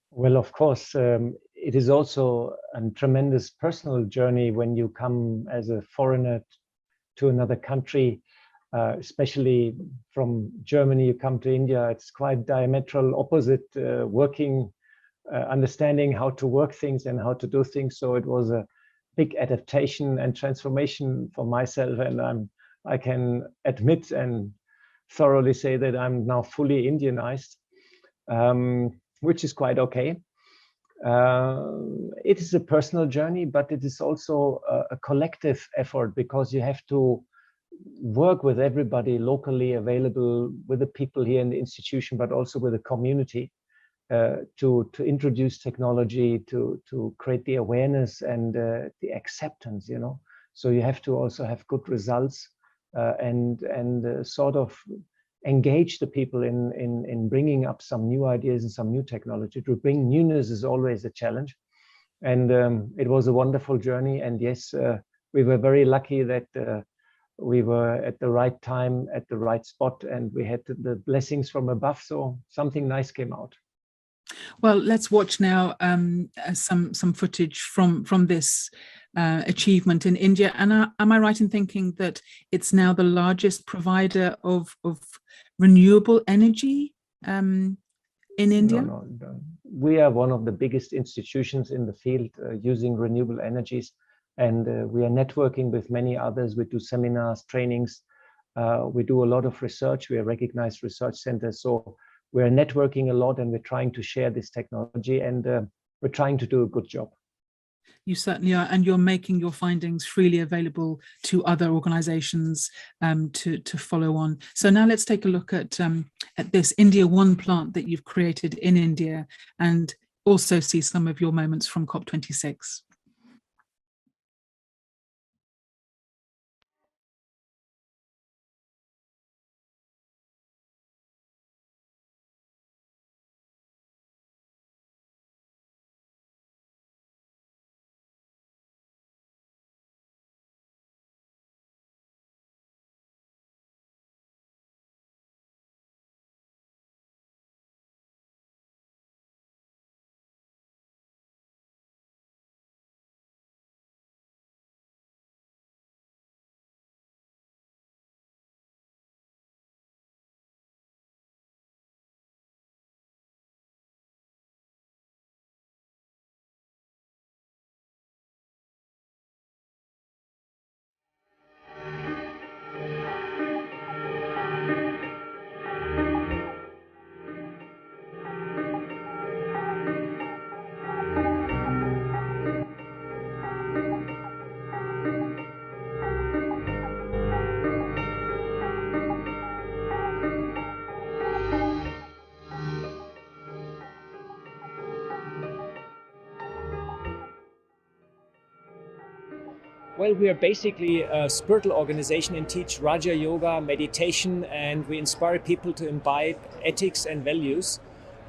Well, of course, it is also a tremendous personal journey when you come as a foreigner to another country, especially from Germany, you come to India. It's quite diametral opposite working, understanding how to work things and how to do things. So it was a big adaptation and transformation for myself. And I can admit and thoroughly say that I'm now fully Indianized. Which is quite okay. It is a personal journey, but it is also a collective effort, because you have to work with everybody locally available, with the people here in the institution, but also with the community to introduce technology, to create the awareness and the acceptance, you know. So you have to also have good results and sort of engage the people in bringing up some new ideas and some new technology. To bring newness is always a challenge. And it was a wonderful journey. And yes, we were very lucky that we were at the right time, at the right spot, and we had the blessings from above. So something nice came out. Well, let's watch now some footage from this achievement in India. And am I right in thinking that it's now the largest provider of renewable energy in India? No. We are one of the biggest institutions in the field using renewable energies, and we are networking with many others. We do seminars, trainings. We do a lot of research. We are recognized research centers. So we're networking a lot, and we're trying to share this technology, and we're trying to do a good job. You certainly are, and you're making your findings freely available to other organizations to follow on. So now let's take a look at this India One plant that you've created in India, and also see some of your moments from COP26. Well, we are basically a spiritual organization and teach Raja Yoga, meditation, and we inspire people to imbibe ethics and values.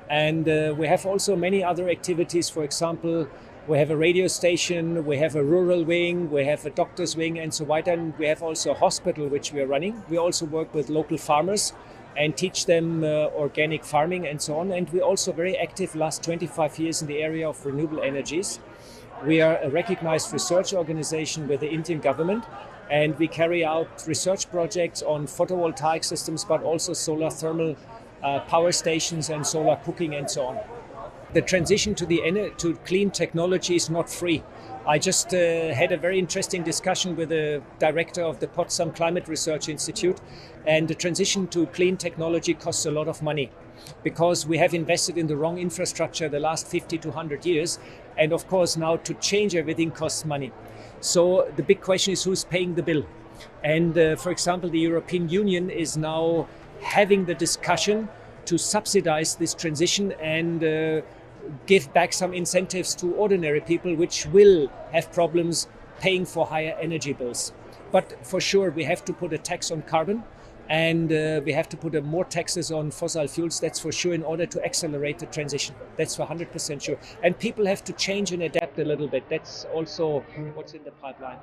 And we have also many other activities. For example, we have a radio station, we have a rural wing, we have a doctor's wing, and so on. And we have also a hospital which we are running. We also work with local farmers and teach them organic farming and so on. And we're also very active last 25 years in the area of renewable energies. We are a recognized research organization with the Indian government, and we carry out research projects on photovoltaic systems, but also solar thermal power stations and solar cooking and so on. The transition to clean technology is not free. I just had a very interesting discussion with the director of the Potsdam Climate Research Institute, and the transition to clean technology costs a lot of money because we have invested in the wrong infrastructure the last 50 to 100 years. And of course, now to change everything costs money. So the big question is who's paying the bill? And for example, the European Union is now having the discussion to subsidize this transition and give back some incentives to ordinary people, which will have problems paying for higher energy bills. But for sure, we have to put a tax on carbon, and we have to put more taxes on fossil fuels, that's for sure, in order to accelerate the transition. That's for 100% sure. And people have to change and adapt a little bit. That's also what's in the pipeline.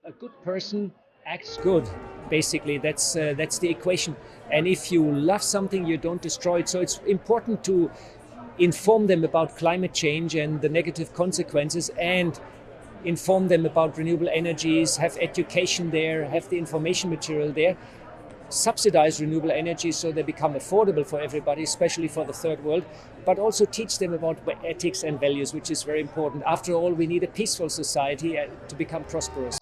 A good person acts good. Basically, that's the equation. And if you love something, you don't destroy it. So it's important to inform them about climate change and the negative consequences, and inform them about renewable energies, have education there, have the information material there, subsidize renewable energy so they become affordable for everybody, especially for the third world, but also teach them about ethics and values, which is very important. After all, we need a peaceful society to become prosperous.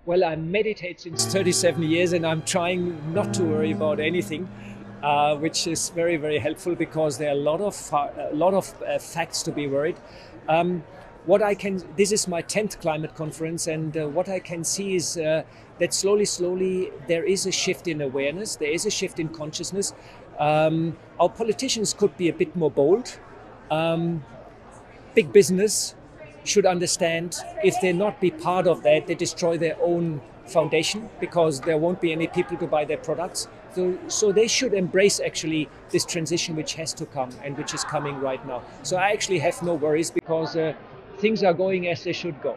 Well, I meditate since 37 years and I'm trying not to worry about anything, which is very, very helpful because there are a lot of facts to be worried. This is my 10th climate conference, and what I can see is that slowly there is a shift in awareness, there is a shift in consciousness. Our politicians could be a bit more bold. Big business should understand if they not be part of that, they destroy their own foundation because there won't be any people to buy their products. So they should embrace actually this transition which has to come and which is coming right now. So I actually have no worries because things are going as they should go.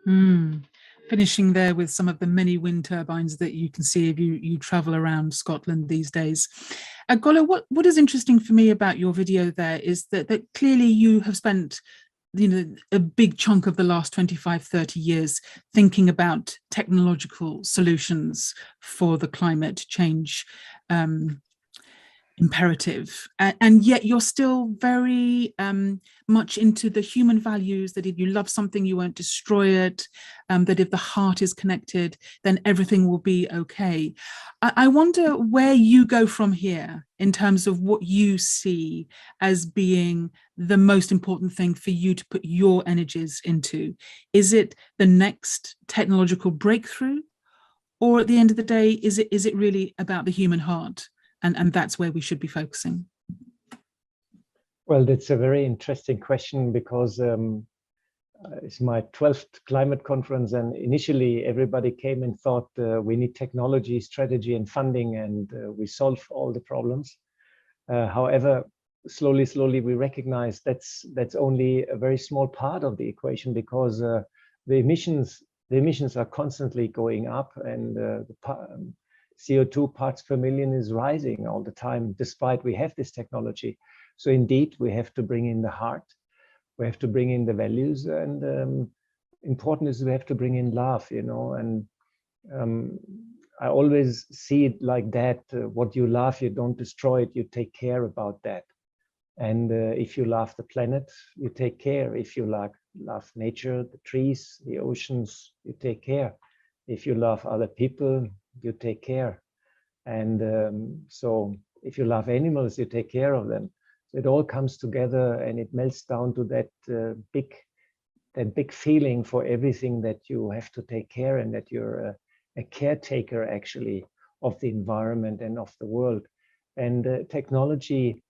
Finishing there with some of the many wind turbines that you can see if you travel around Scotland these days. Golo, what is interesting for me about your video there is that clearly you have spent a big chunk of the last 25, 30 years thinking about technological solutions for the climate change imperative, and yet you're still very much into the human values that if you love something you won't destroy it, that if the heart is connected then everything will be okay. I wonder where you go from here in terms of what you see as being the most important thing for you to put your energies into. Is it the next technological breakthrough, or at the end of the day is it really about the human heart? And that's where we should be focusing. Well, that's a very interesting question, because it's my 12th climate conference, and initially everybody came and thought we need technology, strategy and funding, and we solve all the problems. However, slowly we recognize that's only a very small part of the equation, because the emissions are constantly going up, and the CO2 parts per million is rising all the time, despite we have this technology. So indeed, we have to bring in the heart, we have to bring in the values, and important is we have to bring in love, and I always see it like that. What you love, you don't destroy it, you take care about that. And if you love the planet, you take care. If you love nature, the trees, the oceans, you take care. If you love other people, you take care. And so if you love animals, you take care of them. So it all comes together, and it melts down to that big feeling for everything, that you have to take care, and that you're a caretaker actually of the environment and of the world. And technology,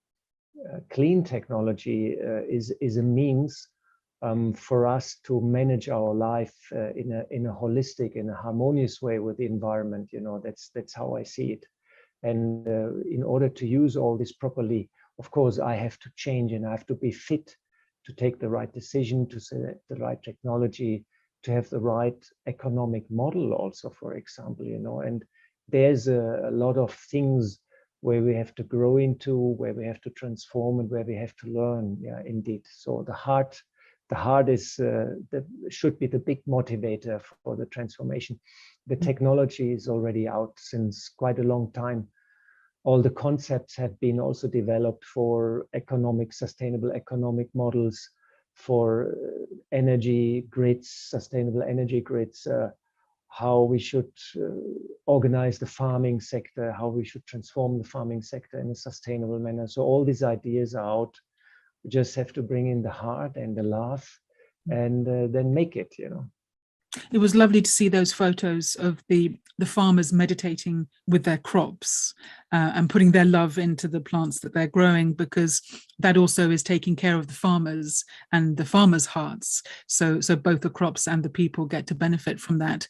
clean technology, is a means for us to manage our life in a holistic, in a harmonious way with the environment. That's how I see it. And in order to use all this properly, of course, I have to change, and I have to be fit to take the right decision, to select the right technology, to have the right economic model also, for example, and there's a lot of things where we have to grow into, where we have to transform, and where we have to learn. Yeah, indeed. So the heart is should be the big motivator for the transformation. The technology is already out since quite a long time. All the concepts have been also developed for sustainable economic models, for energy grids, sustainable energy grids, how we should organize the farming sector, how we should transform the farming sector in a sustainable manner. So all these ideas are out. We just have to bring in the heart and the love, and then make it, It was lovely to see those photos of the farmers meditating with their crops and putting their love into the plants that they're growing, because that also is taking care of the farmers and the farmers' hearts. So both the crops and the people get to benefit from that.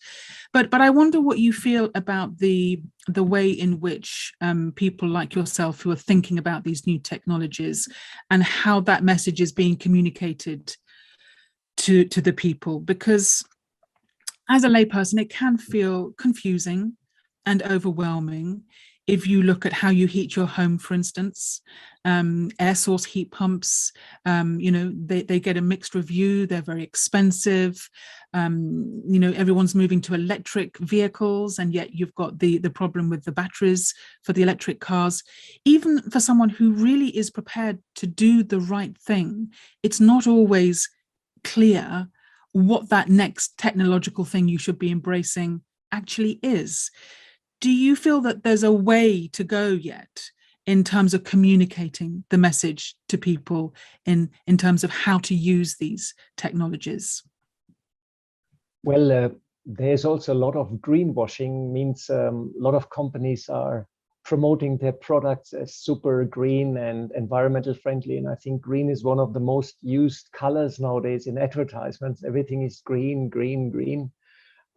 But I wonder what you feel about the way in which people like yourself who are thinking about these new technologies, and how that message is being communicated to the people, because as a layperson, it can feel confusing and overwhelming. If you look at how you heat your home, for instance, air source heat pumps, they get a mixed review. They're very expensive. Everyone's moving to electric vehicles, and yet you've got the problem with the batteries for the electric cars. Even for someone who really is prepared to do the right thing, it's not always clear what that next technological thing you should be embracing actually is. Do you feel that there's a way to go yet in terms of communicating the message to people in terms of how to use these technologies? Well, there's also a lot of greenwashing, means a lot of companies are promoting their products as super green and environmental friendly. And I think green is one of the most used colors nowadays in advertisements. Everything is green, green, green.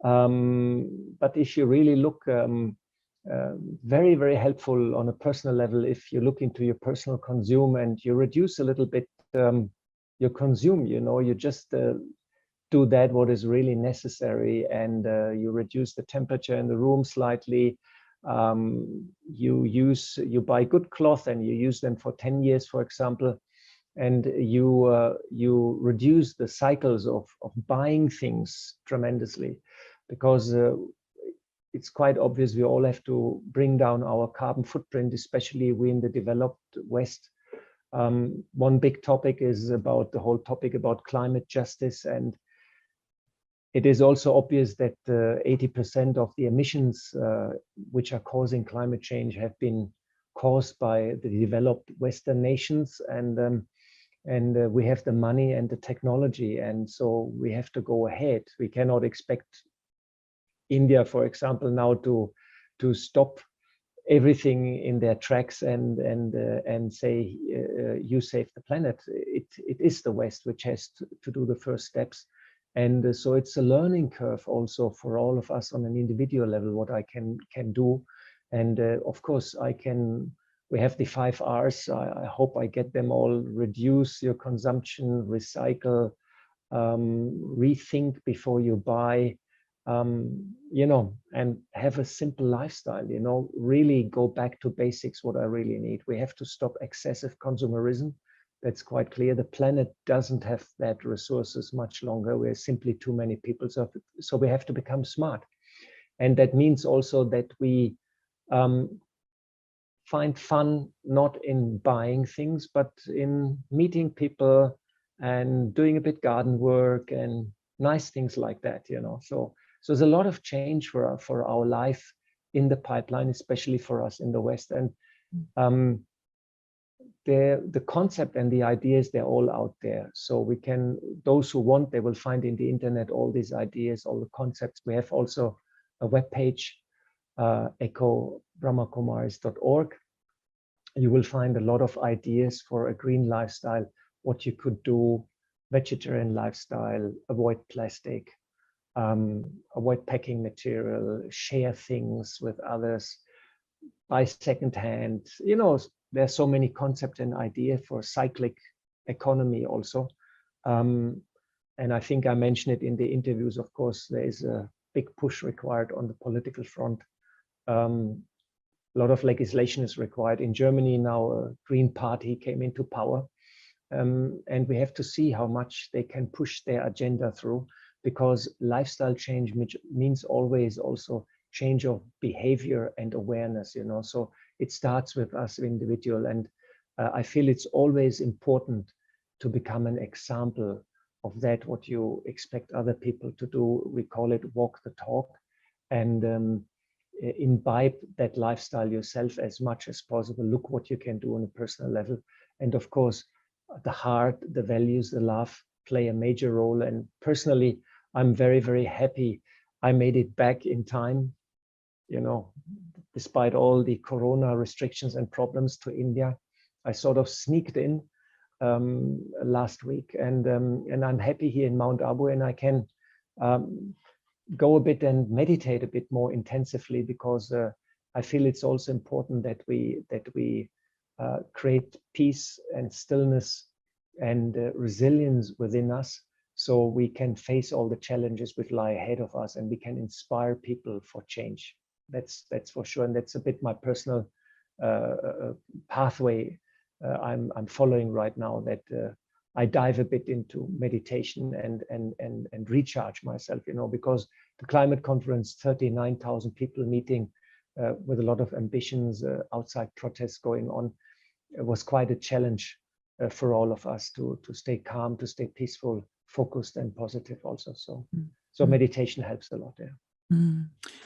But if you really look, very, very helpful on a personal level, if you look into your personal consume and you reduce a little bit your consume, you just do that what is really necessary, and you reduce the temperature in the room slightly. You buy good cloth and you use them for 10 years, for example, and you reduce the cycles of buying things tremendously, because it's quite obvious we all have to bring down our carbon footprint, especially we in the developed West. One big topic is about the whole topic about climate justice, and it is also obvious that 80% of the emissions which are causing climate change have been caused by the developed Western nations, and we have the money and the technology, and so we have to go ahead. We cannot expect India, for example, now to stop everything in their tracks and say you save the planet. It is the West which has to do the first steps, and so it's a learning curve also for all of us on an individual level what I can do, and of course we have the 5 R's. I hope I get them all: reduce your consumption, recycle, rethink before you buy, and have a simple lifestyle, really go back to basics, what I really need. We have to stop excessive consumerism. That's quite clear. The planet doesn't have that resources much longer. We're simply too many people. So we have to become smart. And that means also that we find fun not in buying things, but in meeting people and doing a bit garden work and nice things like that, So there's a lot of change for our life in the pipeline, especially for us in the West. And the concept and the ideas, they're all out there. So those who want, they will find in the internet all these ideas, all the concepts. We have also a webpage, ecobrahmakumaris.org. You will find a lot of ideas for a green lifestyle, what you could do, vegetarian lifestyle, avoid plastic, avoid packing material, share things with others, buy secondhand. There's so many concepts and ideas for cyclic economy also. And I think I mentioned it in the interviews. Of course, there is a big push required on the political front. A lot of legislation is required. In Germany now, a Green Party came into power. And we have to see how much they can push their agenda through, because lifestyle change means always also change of behavior and awareness, So it starts with us individual. And I feel it's always important to become an example of that, what you expect other people to do. We call it walk the talk, and imbibe that lifestyle yourself as much as possible. Look what you can do on a personal level. And of course, the heart, the values, the love play a major role. And personally, I'm very, very happy I made it back in time, despite all the corona restrictions and problems, to India. I sort of sneaked in last week, and I'm happy here in Mount Abu, and I can go a bit and meditate a bit more intensively, because I feel it's also important that we create peace and stillness and resilience within us, so we can face all the challenges which lie ahead of us, and we can inspire people for change. That's for sure, and that's a bit my personal pathway I'm following right now. That I dive a bit into meditation and recharge myself, because the climate conference, 39,000 people meeting with a lot of ambitions, outside protests going on, it was quite a challenge for all of us to stay calm, to stay peaceful, focused, and positive also. So meditation helps a lot there.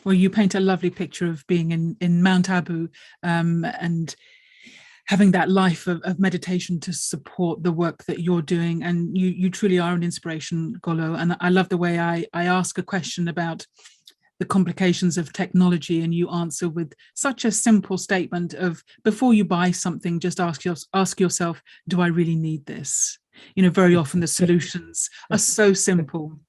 Well, you paint a lovely picture of being in Mount Abu and having that life of meditation to support the work that you're doing. And you truly are an inspiration, Golo. And I love the way I ask a question about the complications of technology, and you answer with such a simple statement of, before you buy something, just ask yourself, do I really need this? Very often the solutions are so simple,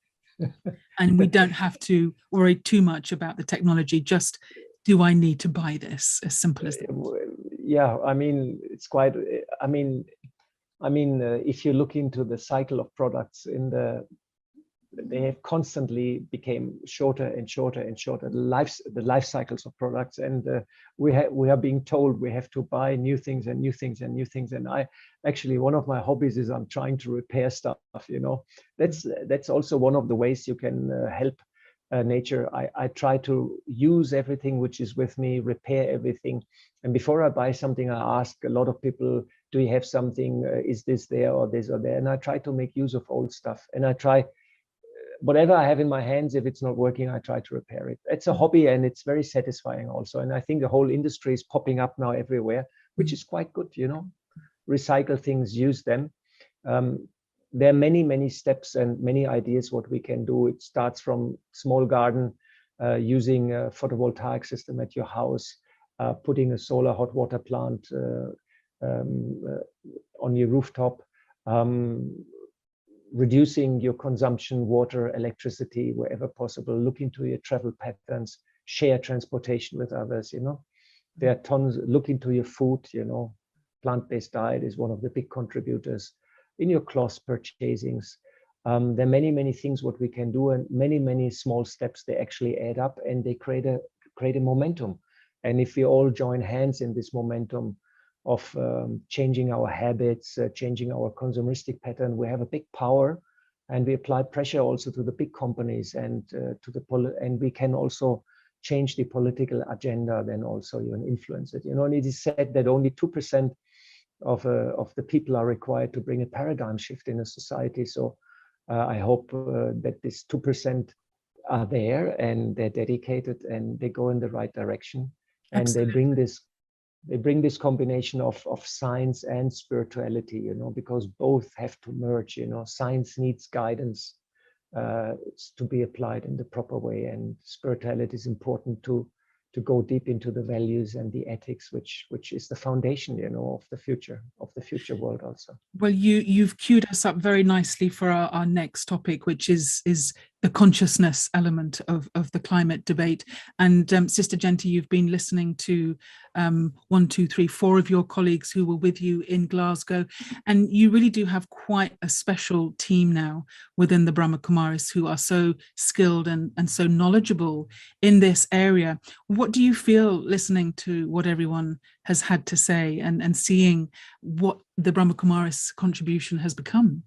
and we don't have to worry too much about the technology. Just, do I need to buy this? As simple as that. Yeah, it's quite, if you look into the cycle of products in the they have constantly became shorter and shorter and shorter, the life cycles of products. And we are being told we have to buy new things and new things and new things. And I actually, one of my hobbies is I'm trying to repair stuff, you know. That's also one of the ways you can help nature. I try to use everything which is with me, repair everything. And before I buy something, I ask a lot of people, do you have something? Is this there or this or there? And I try to make use of old stuff. And I try, whatever I have in my hands, if it's not working, I try to repair it. It's a hobby and it's very satisfying also. And I think the whole industry is popping up now everywhere, which is quite good, you know. Recycle things, use them. There are many, many steps and many ideas what we can do. It starts from small garden, using a photovoltaic system at your house, putting a solar hot water plant on your rooftop, reducing your consumption, water, electricity, wherever possible, look into your travel patterns, share transportation with others, you know. There are tons, look into your food, you know, plant-based diet is one of the big contributors. In your cloth purchasings, there are many, many things what we can do, and many, many small steps, they actually add up and they create a momentum. And if we all join hands in this momentum of changing our habits, changing our consumeristic pattern, we have a big power, and we apply pressure also to the big companies and and we can also change the political agenda. Then also you can influence it. You know, and it is said that only 2% of the people are required to bring a paradigm shift in a society. So I hope that this 2% are there and they're dedicated and they go in the right direction. And Absolutely. they bring this combination of science and spirituality, you know, because both have to merge, you know. Science needs guidance to be applied in the proper way, and spirituality is important to go deep into the values and the ethics, which is the foundation, you know, of the future world also. Well, you've queued us up very nicely for our next topic, which is the consciousness element of the climate debate. And Sister Genti, you've been listening to 1, 2, 3, 4 of your colleagues who were with you in Glasgow, and you really do have quite a special team now within the Brahma Kumaris who are so skilled and so knowledgeable in this area. What do you feel listening to what everyone has had to say and seeing what the Brahma Kumaris contribution has become?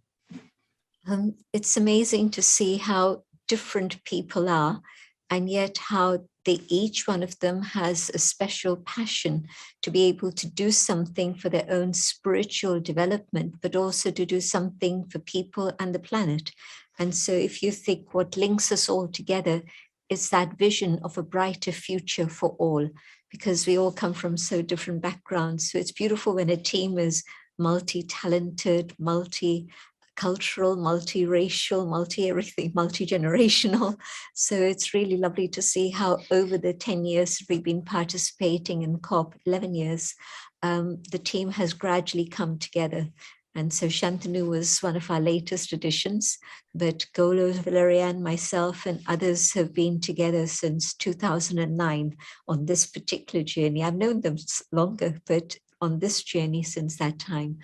It's amazing to see how different people are, and yet how each one of them has a special passion to be able to do something for their own spiritual development, but also to do something for people and the planet. And so if you think what links us all together is that vision of a brighter future for all, because we all come from so different backgrounds. So it's beautiful when a team is multi-talented, multi-cultural, multi-racial, multi-everything, multi-generational. So it's really lovely to see how over the 10 years we've been participating in COP, 11 years, the team has gradually come together. And so Shantanu was one of our latest additions, but Golo, Valerian, myself, and others have been together since 2009 on this particular journey. I've known them longer, but on this journey since that time.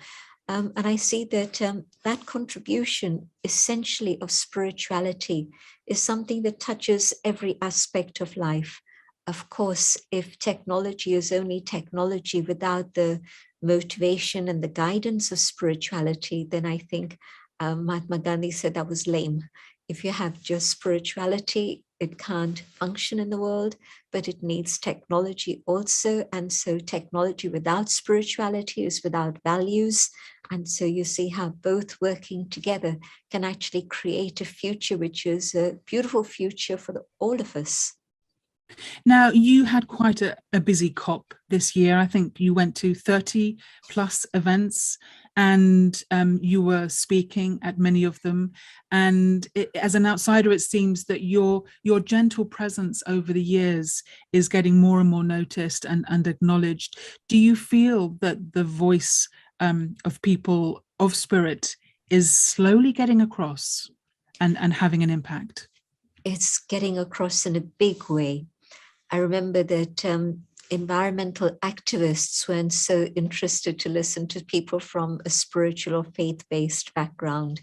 And I see that that contribution essentially of spirituality is something that touches every aspect of life. Of course, if technology is only technology without the motivation and the guidance of spirituality, then I think Mahatma Gandhi said that was lame. If you have just spirituality, it can't function in the world, but it needs technology also. And so technology without spirituality is without values. And so you see how both working together can actually create a future, which is a beautiful future for all of us. Now, you had quite a busy COP this year. I think you went to 30 plus events, and you were speaking at many of them. And as an outsider, it seems that your gentle presence over the years is getting more and more noticed and acknowledged. Do you feel that the voice of people of spirit is slowly getting across and having an impact? It's getting across in a big way. I remember that environmental activists weren't so interested to listen to people from a spiritual or faith-based background.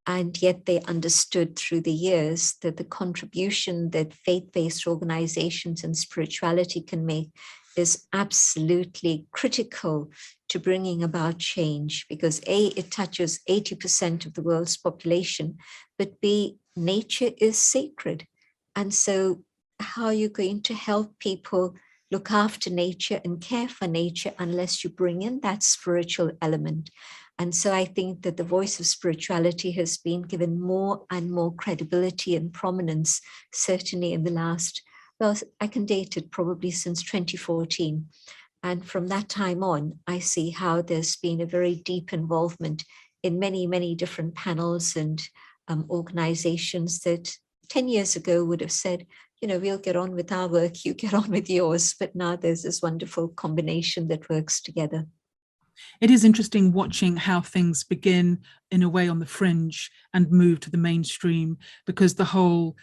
And yet they understood through the years that the contribution that faith-based organizations and spirituality can make is absolutely critical to bringing about change, because A, it touches 80% of the world's population, but B, nature is sacred. And so how are you going to help people look after nature and care for nature unless you bring in that spiritual element? And so I think that the voice of spirituality has been given more and more credibility and prominence, certainly in the last, well, I can date it probably since 2014. And from that time on, I see how there's been a very deep involvement in many, many different panels and organizations that 10 years ago would have said, you know, we'll get on with our work, you get on with yours. But now there's this wonderful combination that works together. It is interesting watching how things begin in a way on the fringe and move to the mainstream, because the whole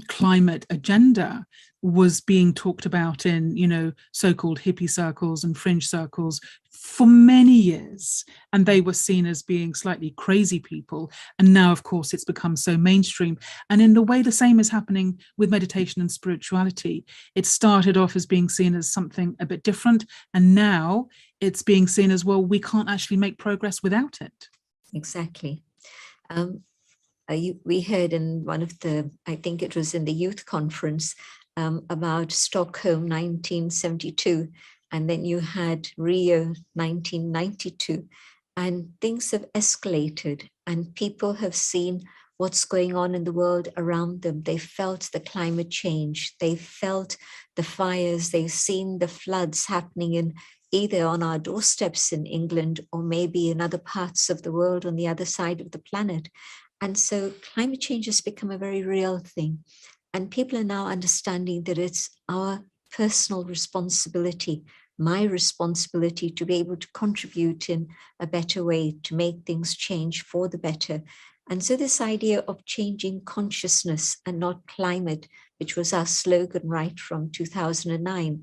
climate agenda was being talked about in, you know, so-called hippie circles and fringe circles for many years, and they were seen as being slightly crazy people. And now, of course, it's become so mainstream. And in the way, the same is happening with meditation and spirituality. It started off as being seen as something a bit different, and now it's being seen as, well, we can't actually make progress without it. Exactly. We heard in one of the, I think it was in the youth conference, about Stockholm 1972, and then you had Rio 1992, and things have escalated, and people have seen what's going on in the world around them. They felt the climate change, they felt the fires, they've seen the floods happening in either on our doorsteps in England or maybe in other parts of the world on the other side of the planet. And so climate change has become a very real thing. And people are now understanding that it's our personal responsibility, my responsibility to be able to contribute in a better way, to make things change for the better. And so this idea of changing consciousness and not climate, which was our slogan right from 2009,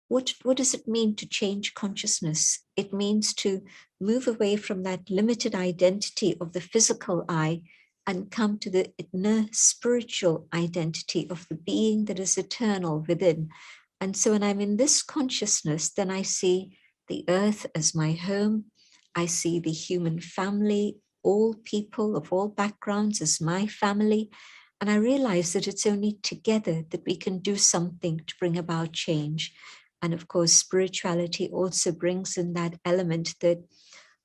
what does it mean to change consciousness? It means to move away from that limited identity of the physical I and come to the inner spiritual identity of the being that is eternal within. And so when I'm in this consciousness, then I see the earth as my home. I see the human family, all people of all backgrounds as my family. And I realize that it's only together that we can do something to bring about change. And of course, spirituality also brings in that element that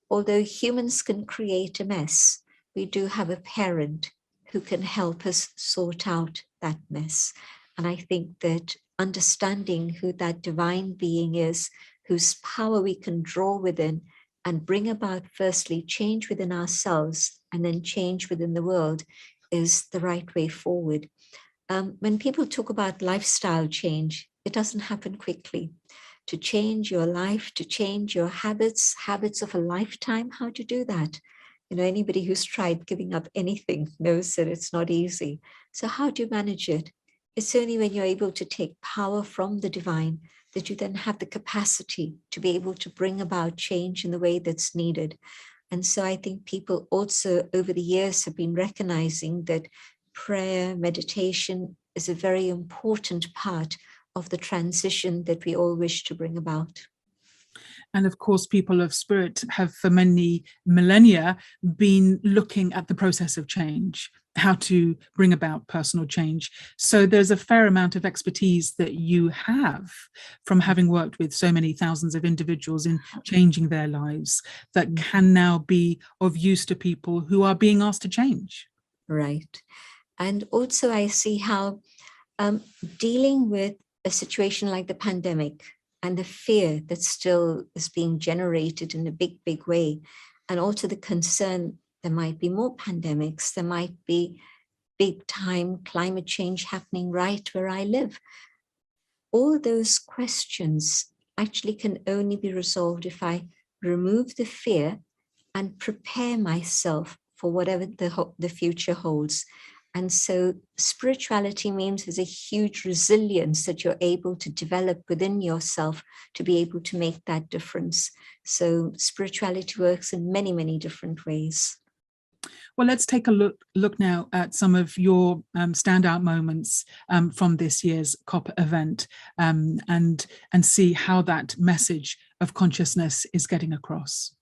although humans can create a mess, we do have a parent who can help us sort out that mess. And I think that understanding who that divine being is, whose power we can draw within and bring about firstly change within ourselves and then change within the world, is the right way forward. When people talk about lifestyle change, it doesn't happen quickly. To change your life, to change your habits of a lifetime, how do you do that? You know, anybody who's tried giving up anything knows that it's not easy. So how do you manage it? It's only when you're able to take power from the divine that you then have the capacity to be able to bring about change in the way that's needed. And so I think people also over the years have been recognizing that prayer, meditation is a very important part of the transition that we all wish to bring about. And of course, people of spirit have for many millennia been looking at the process of change, how to bring about personal change. So there's a fair amount of expertise that you have from having worked with so many thousands of individuals in changing their lives that can now be of use to people who are being asked to change. Right. And also I see how dealing with a situation like the pandemic and the fear that still is being generated in a big, big way, and also the concern there might be more pandemics, there might be big time climate change happening right where I live. All those questions actually can only be resolved if I remove the fear and prepare myself for whatever the future holds. And so spirituality means there's a huge resilience that you're able to develop within yourself to be able to make that difference. So spirituality works in many, many different ways. Well, let's take a look now at some of your standout moments from this year's COP event, and see how that message of consciousness is getting across.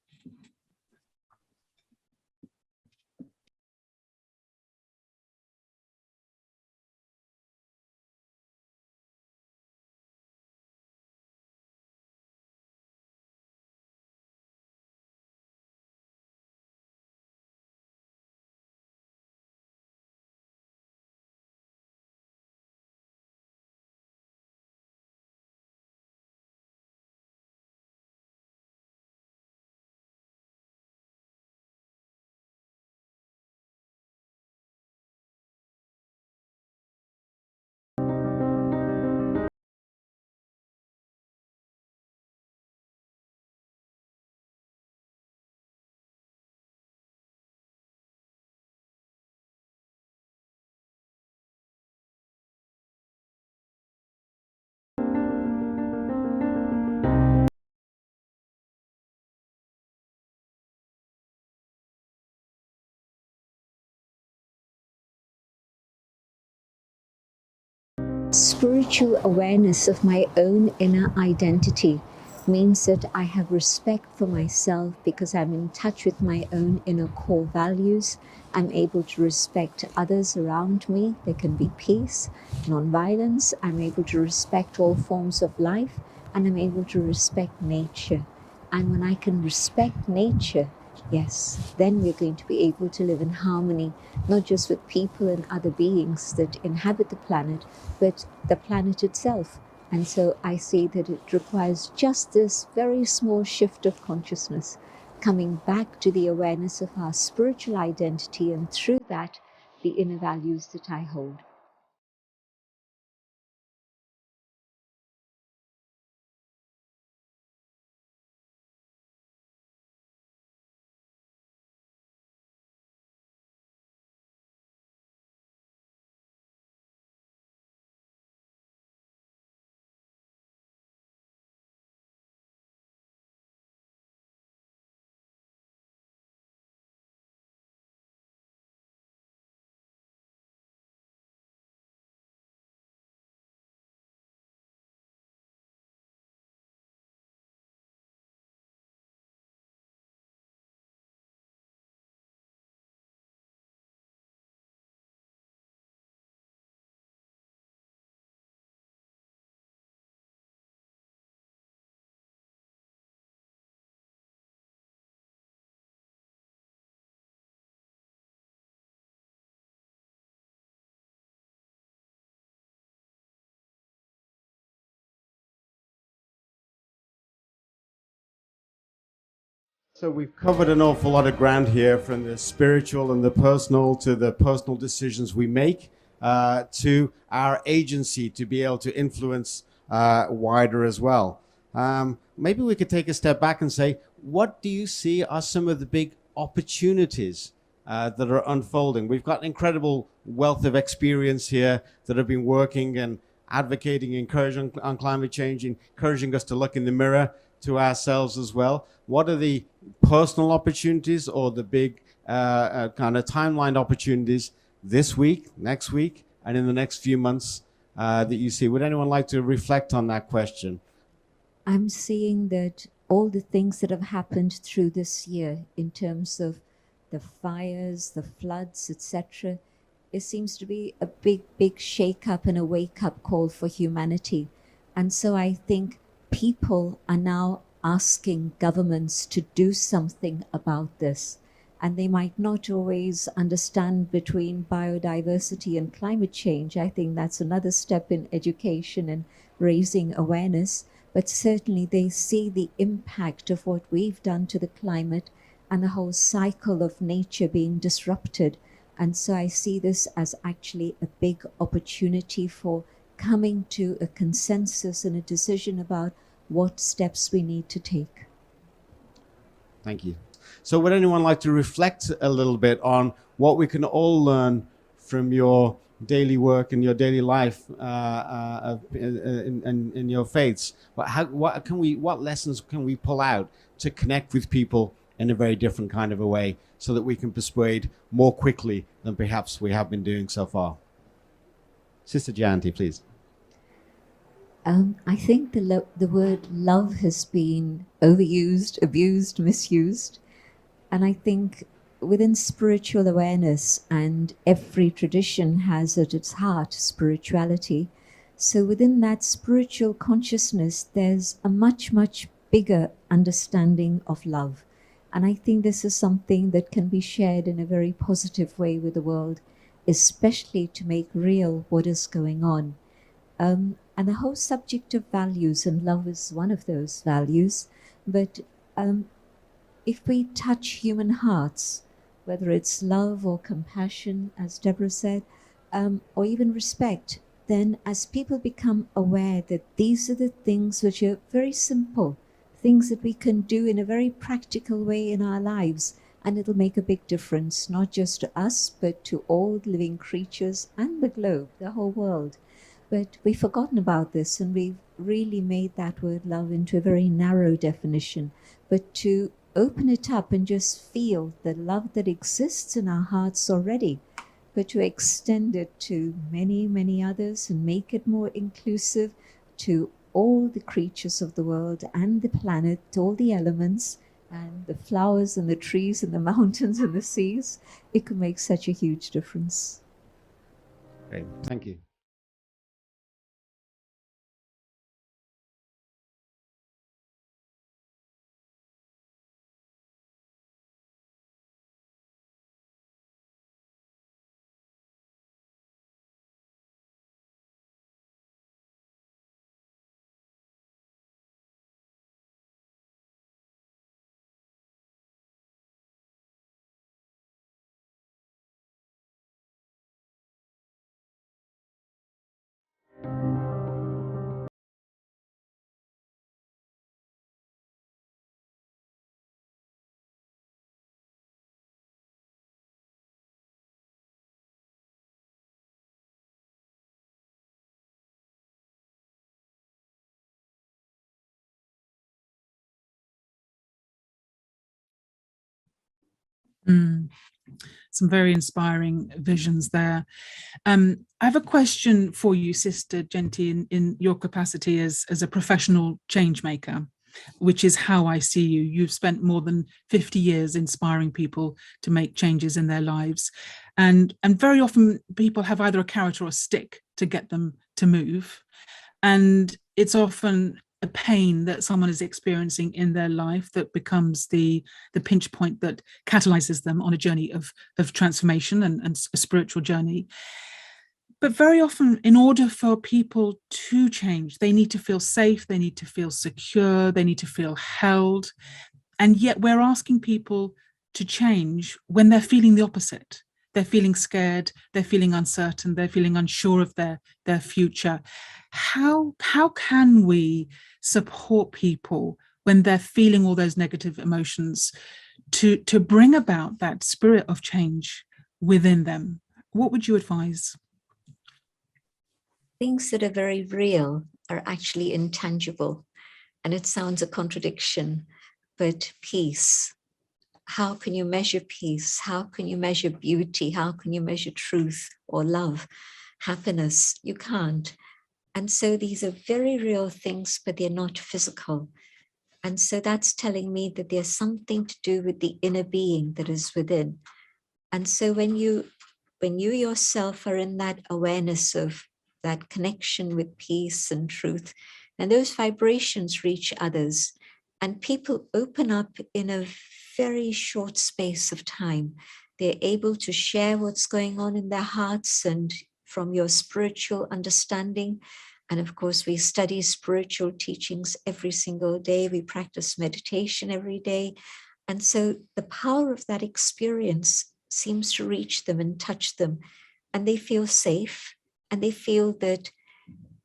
Spiritual awareness of my own inner identity means that I have respect for myself because I'm in touch with my own inner core values. I'm able to respect others around me. There can be peace, non-violence. I'm able to respect all forms of life, and I'm able to respect nature. And when I can respect nature, yes, then we're going to be able to live in harmony, not just with people and other beings that inhabit the planet, but the planet itself. And so I see that it requires just this very small shift of consciousness, coming back to the awareness of our spiritual identity, and through that, the inner values that I hold. So we've covered an awful lot of ground here, from the spiritual and the personal to the personal decisions we make, to our agency to be able to influence wider as well. Maybe we could take a step back and say, what do you see are some of the big opportunities that are unfolding? We've got an incredible wealth of experience here that have been working and advocating, encouraging on climate change, encouraging us to look in the mirror to ourselves as well. What are the personal opportunities or the big kind of timeline opportunities this week, next week, and in the next few months that you see? Would anyone like to reflect on that question? I'm seeing that all the things that have happened through this year in terms of the fires, the floods, etc., it seems to be a big shake-up and a wake-up call for humanity. And so I think people are now asking governments to do something about this. And they might not always understand between biodiversity and climate change. I think that's another step in education and raising awareness. But certainly they see the impact of what we've done to the climate and the whole cycle of nature being disrupted. And so I see this as actually a big opportunity for coming to a consensus and a decision about what steps we need to take. Thank you. So would anyone like to reflect a little bit on what we can all learn from your daily work and your daily life in your faiths? What lessons can we pull out to connect with people in a very different kind of a way, so that we can persuade more quickly than perhaps we have been doing so far. Sister Jayanti, please. I think the word love has been overused, abused, misused. And I think within spiritual awareness, and every tradition has at its heart spirituality. So within that spiritual consciousness, there's a much, much bigger understanding of love. And I think this is something that can be shared in a very positive way with the world, especially to make real what is going on. And the whole subject of values, and love is one of those values, but if we touch human hearts, whether it's love or compassion, as Deborah said, or even respect, then as people become aware that these are the things which are very simple, things that we can do in a very practical way in our lives, and it'll make a big difference, not just to us, but to all living creatures and the globe, the whole world. But we've forgotten about this, and we've really made that word love into a very narrow definition. But to open it up and just feel the love that exists in our hearts already, but to extend it to many, many others and make it more inclusive to all the creatures of the world and the planet, all the elements, and the flowers and the trees and the mountains and the seas, it can make such a huge difference. Great, thank you. Some very inspiring visions there. I have a question for you, Sister Genti, in your capacity as a professional change maker, which is how I see you. You've spent more than 50 years inspiring people to make changes in their lives. And very often people have either a carrot or a stick to get them to move. And it's often a pain that someone is experiencing in their life that becomes the pinch point that catalyzes them on a journey of transformation and a spiritual journey. But very often, in order for people to change, they need to feel safe, they need to feel secure, they need to feel held. And yet we're asking people to change when they're feeling the opposite. They're feeling scared, they're feeling uncertain, they're feeling unsure of their future. How can we support people when they're feeling all those negative emotions to bring about that spirit of change within them? What would you advise? Things that are very real are actually intangible. And it sounds a contradiction, but peace. How can you measure peace? How can you measure beauty? How can you measure truth or love? Happiness? You can't. And so these are very real things, but they're not physical. And so that's telling me that there's something to do with the inner being that is within. And so when you yourself are in that awareness of that connection with peace and truth, and those vibrations reach others, and people open up in a very short space of time. They're able to share what's going on in their hearts and from your spiritual understanding. And of course, we study spiritual teachings every single day. We practice meditation every day. And so the power of that experience seems to reach them and touch them. And they feel safe, and they feel that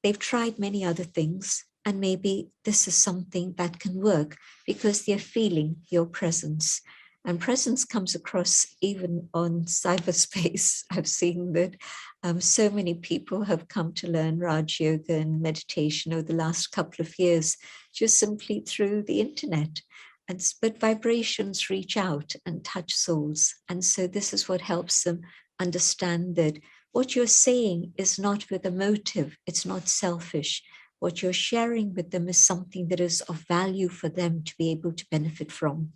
they've tried many other things, and maybe this is something that can work because they're feeling your presence. And presence comes across even on cyberspace. I've seen that so many people have come to learn Raj Yoga and meditation over the last couple of years, just simply through the internet. But vibrations reach out and touch souls. And so this is what helps them understand that what you're saying is not with a motive, it's not selfish. What you're sharing with them is something that is of value for them to be able to benefit from.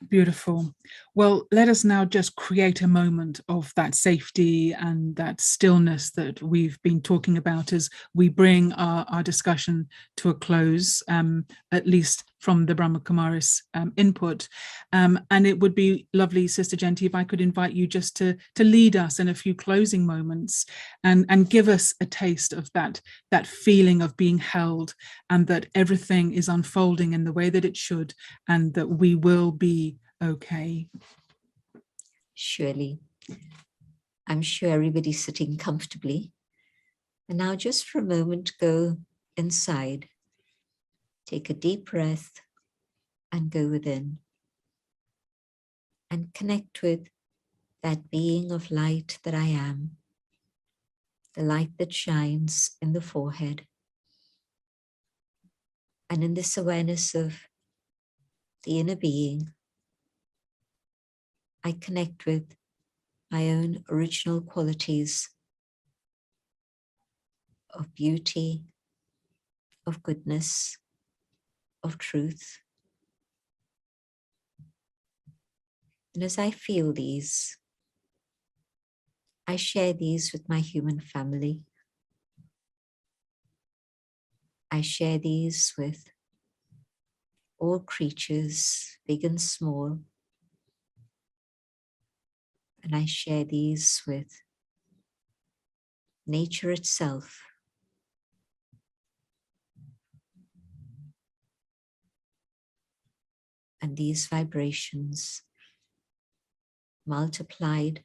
Beautiful. Well, let us now just create a moment of that safety and that stillness that we've been talking about as we bring our discussion to a close, at least from the Brahma Kumaris input. And it would be lovely, Sister Jenti, if I could invite you just to lead us in a few closing moments and give us a taste of that feeling of being held, and that everything is unfolding in the way that it should, and that we will be okay. Surely. I'm sure everybody's sitting comfortably. And now just for a moment, go inside. Take a deep breath and go within. And connect with that being of light that I am. The light that shines in the forehead. And in this awareness of the inner being, I connect with my own original qualities of beauty, of goodness, of truth. And as I feel these, I share these with my human family. I share these with all creatures, big and small. And I share these with nature itself. And these vibrations multiplied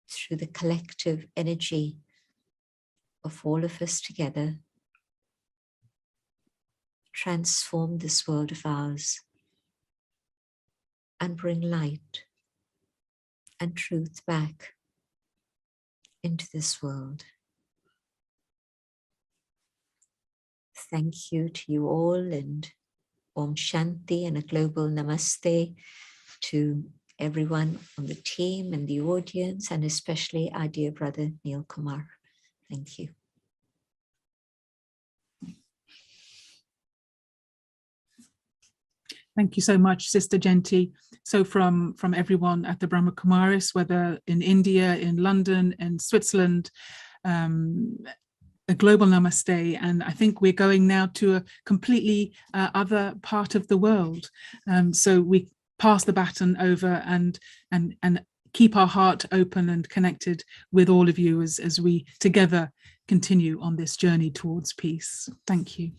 through the collective energy of all of us together transform this world of ours and bring light and truth back into this world. Thank you to you all, and Om Shanti and a global namaste to everyone on the team and the audience, and especially our dear brother Neil Kumar. Thank you. Thank you so much, Sister Jenti. So from everyone at the Brahma Kumaris, whether in India, in London, in Switzerland, a global namaste. And I think we're going now to a completely other part of the world. So we pass the baton over and keep our heart open and connected with all of you as we together continue on this journey towards peace. Thank you.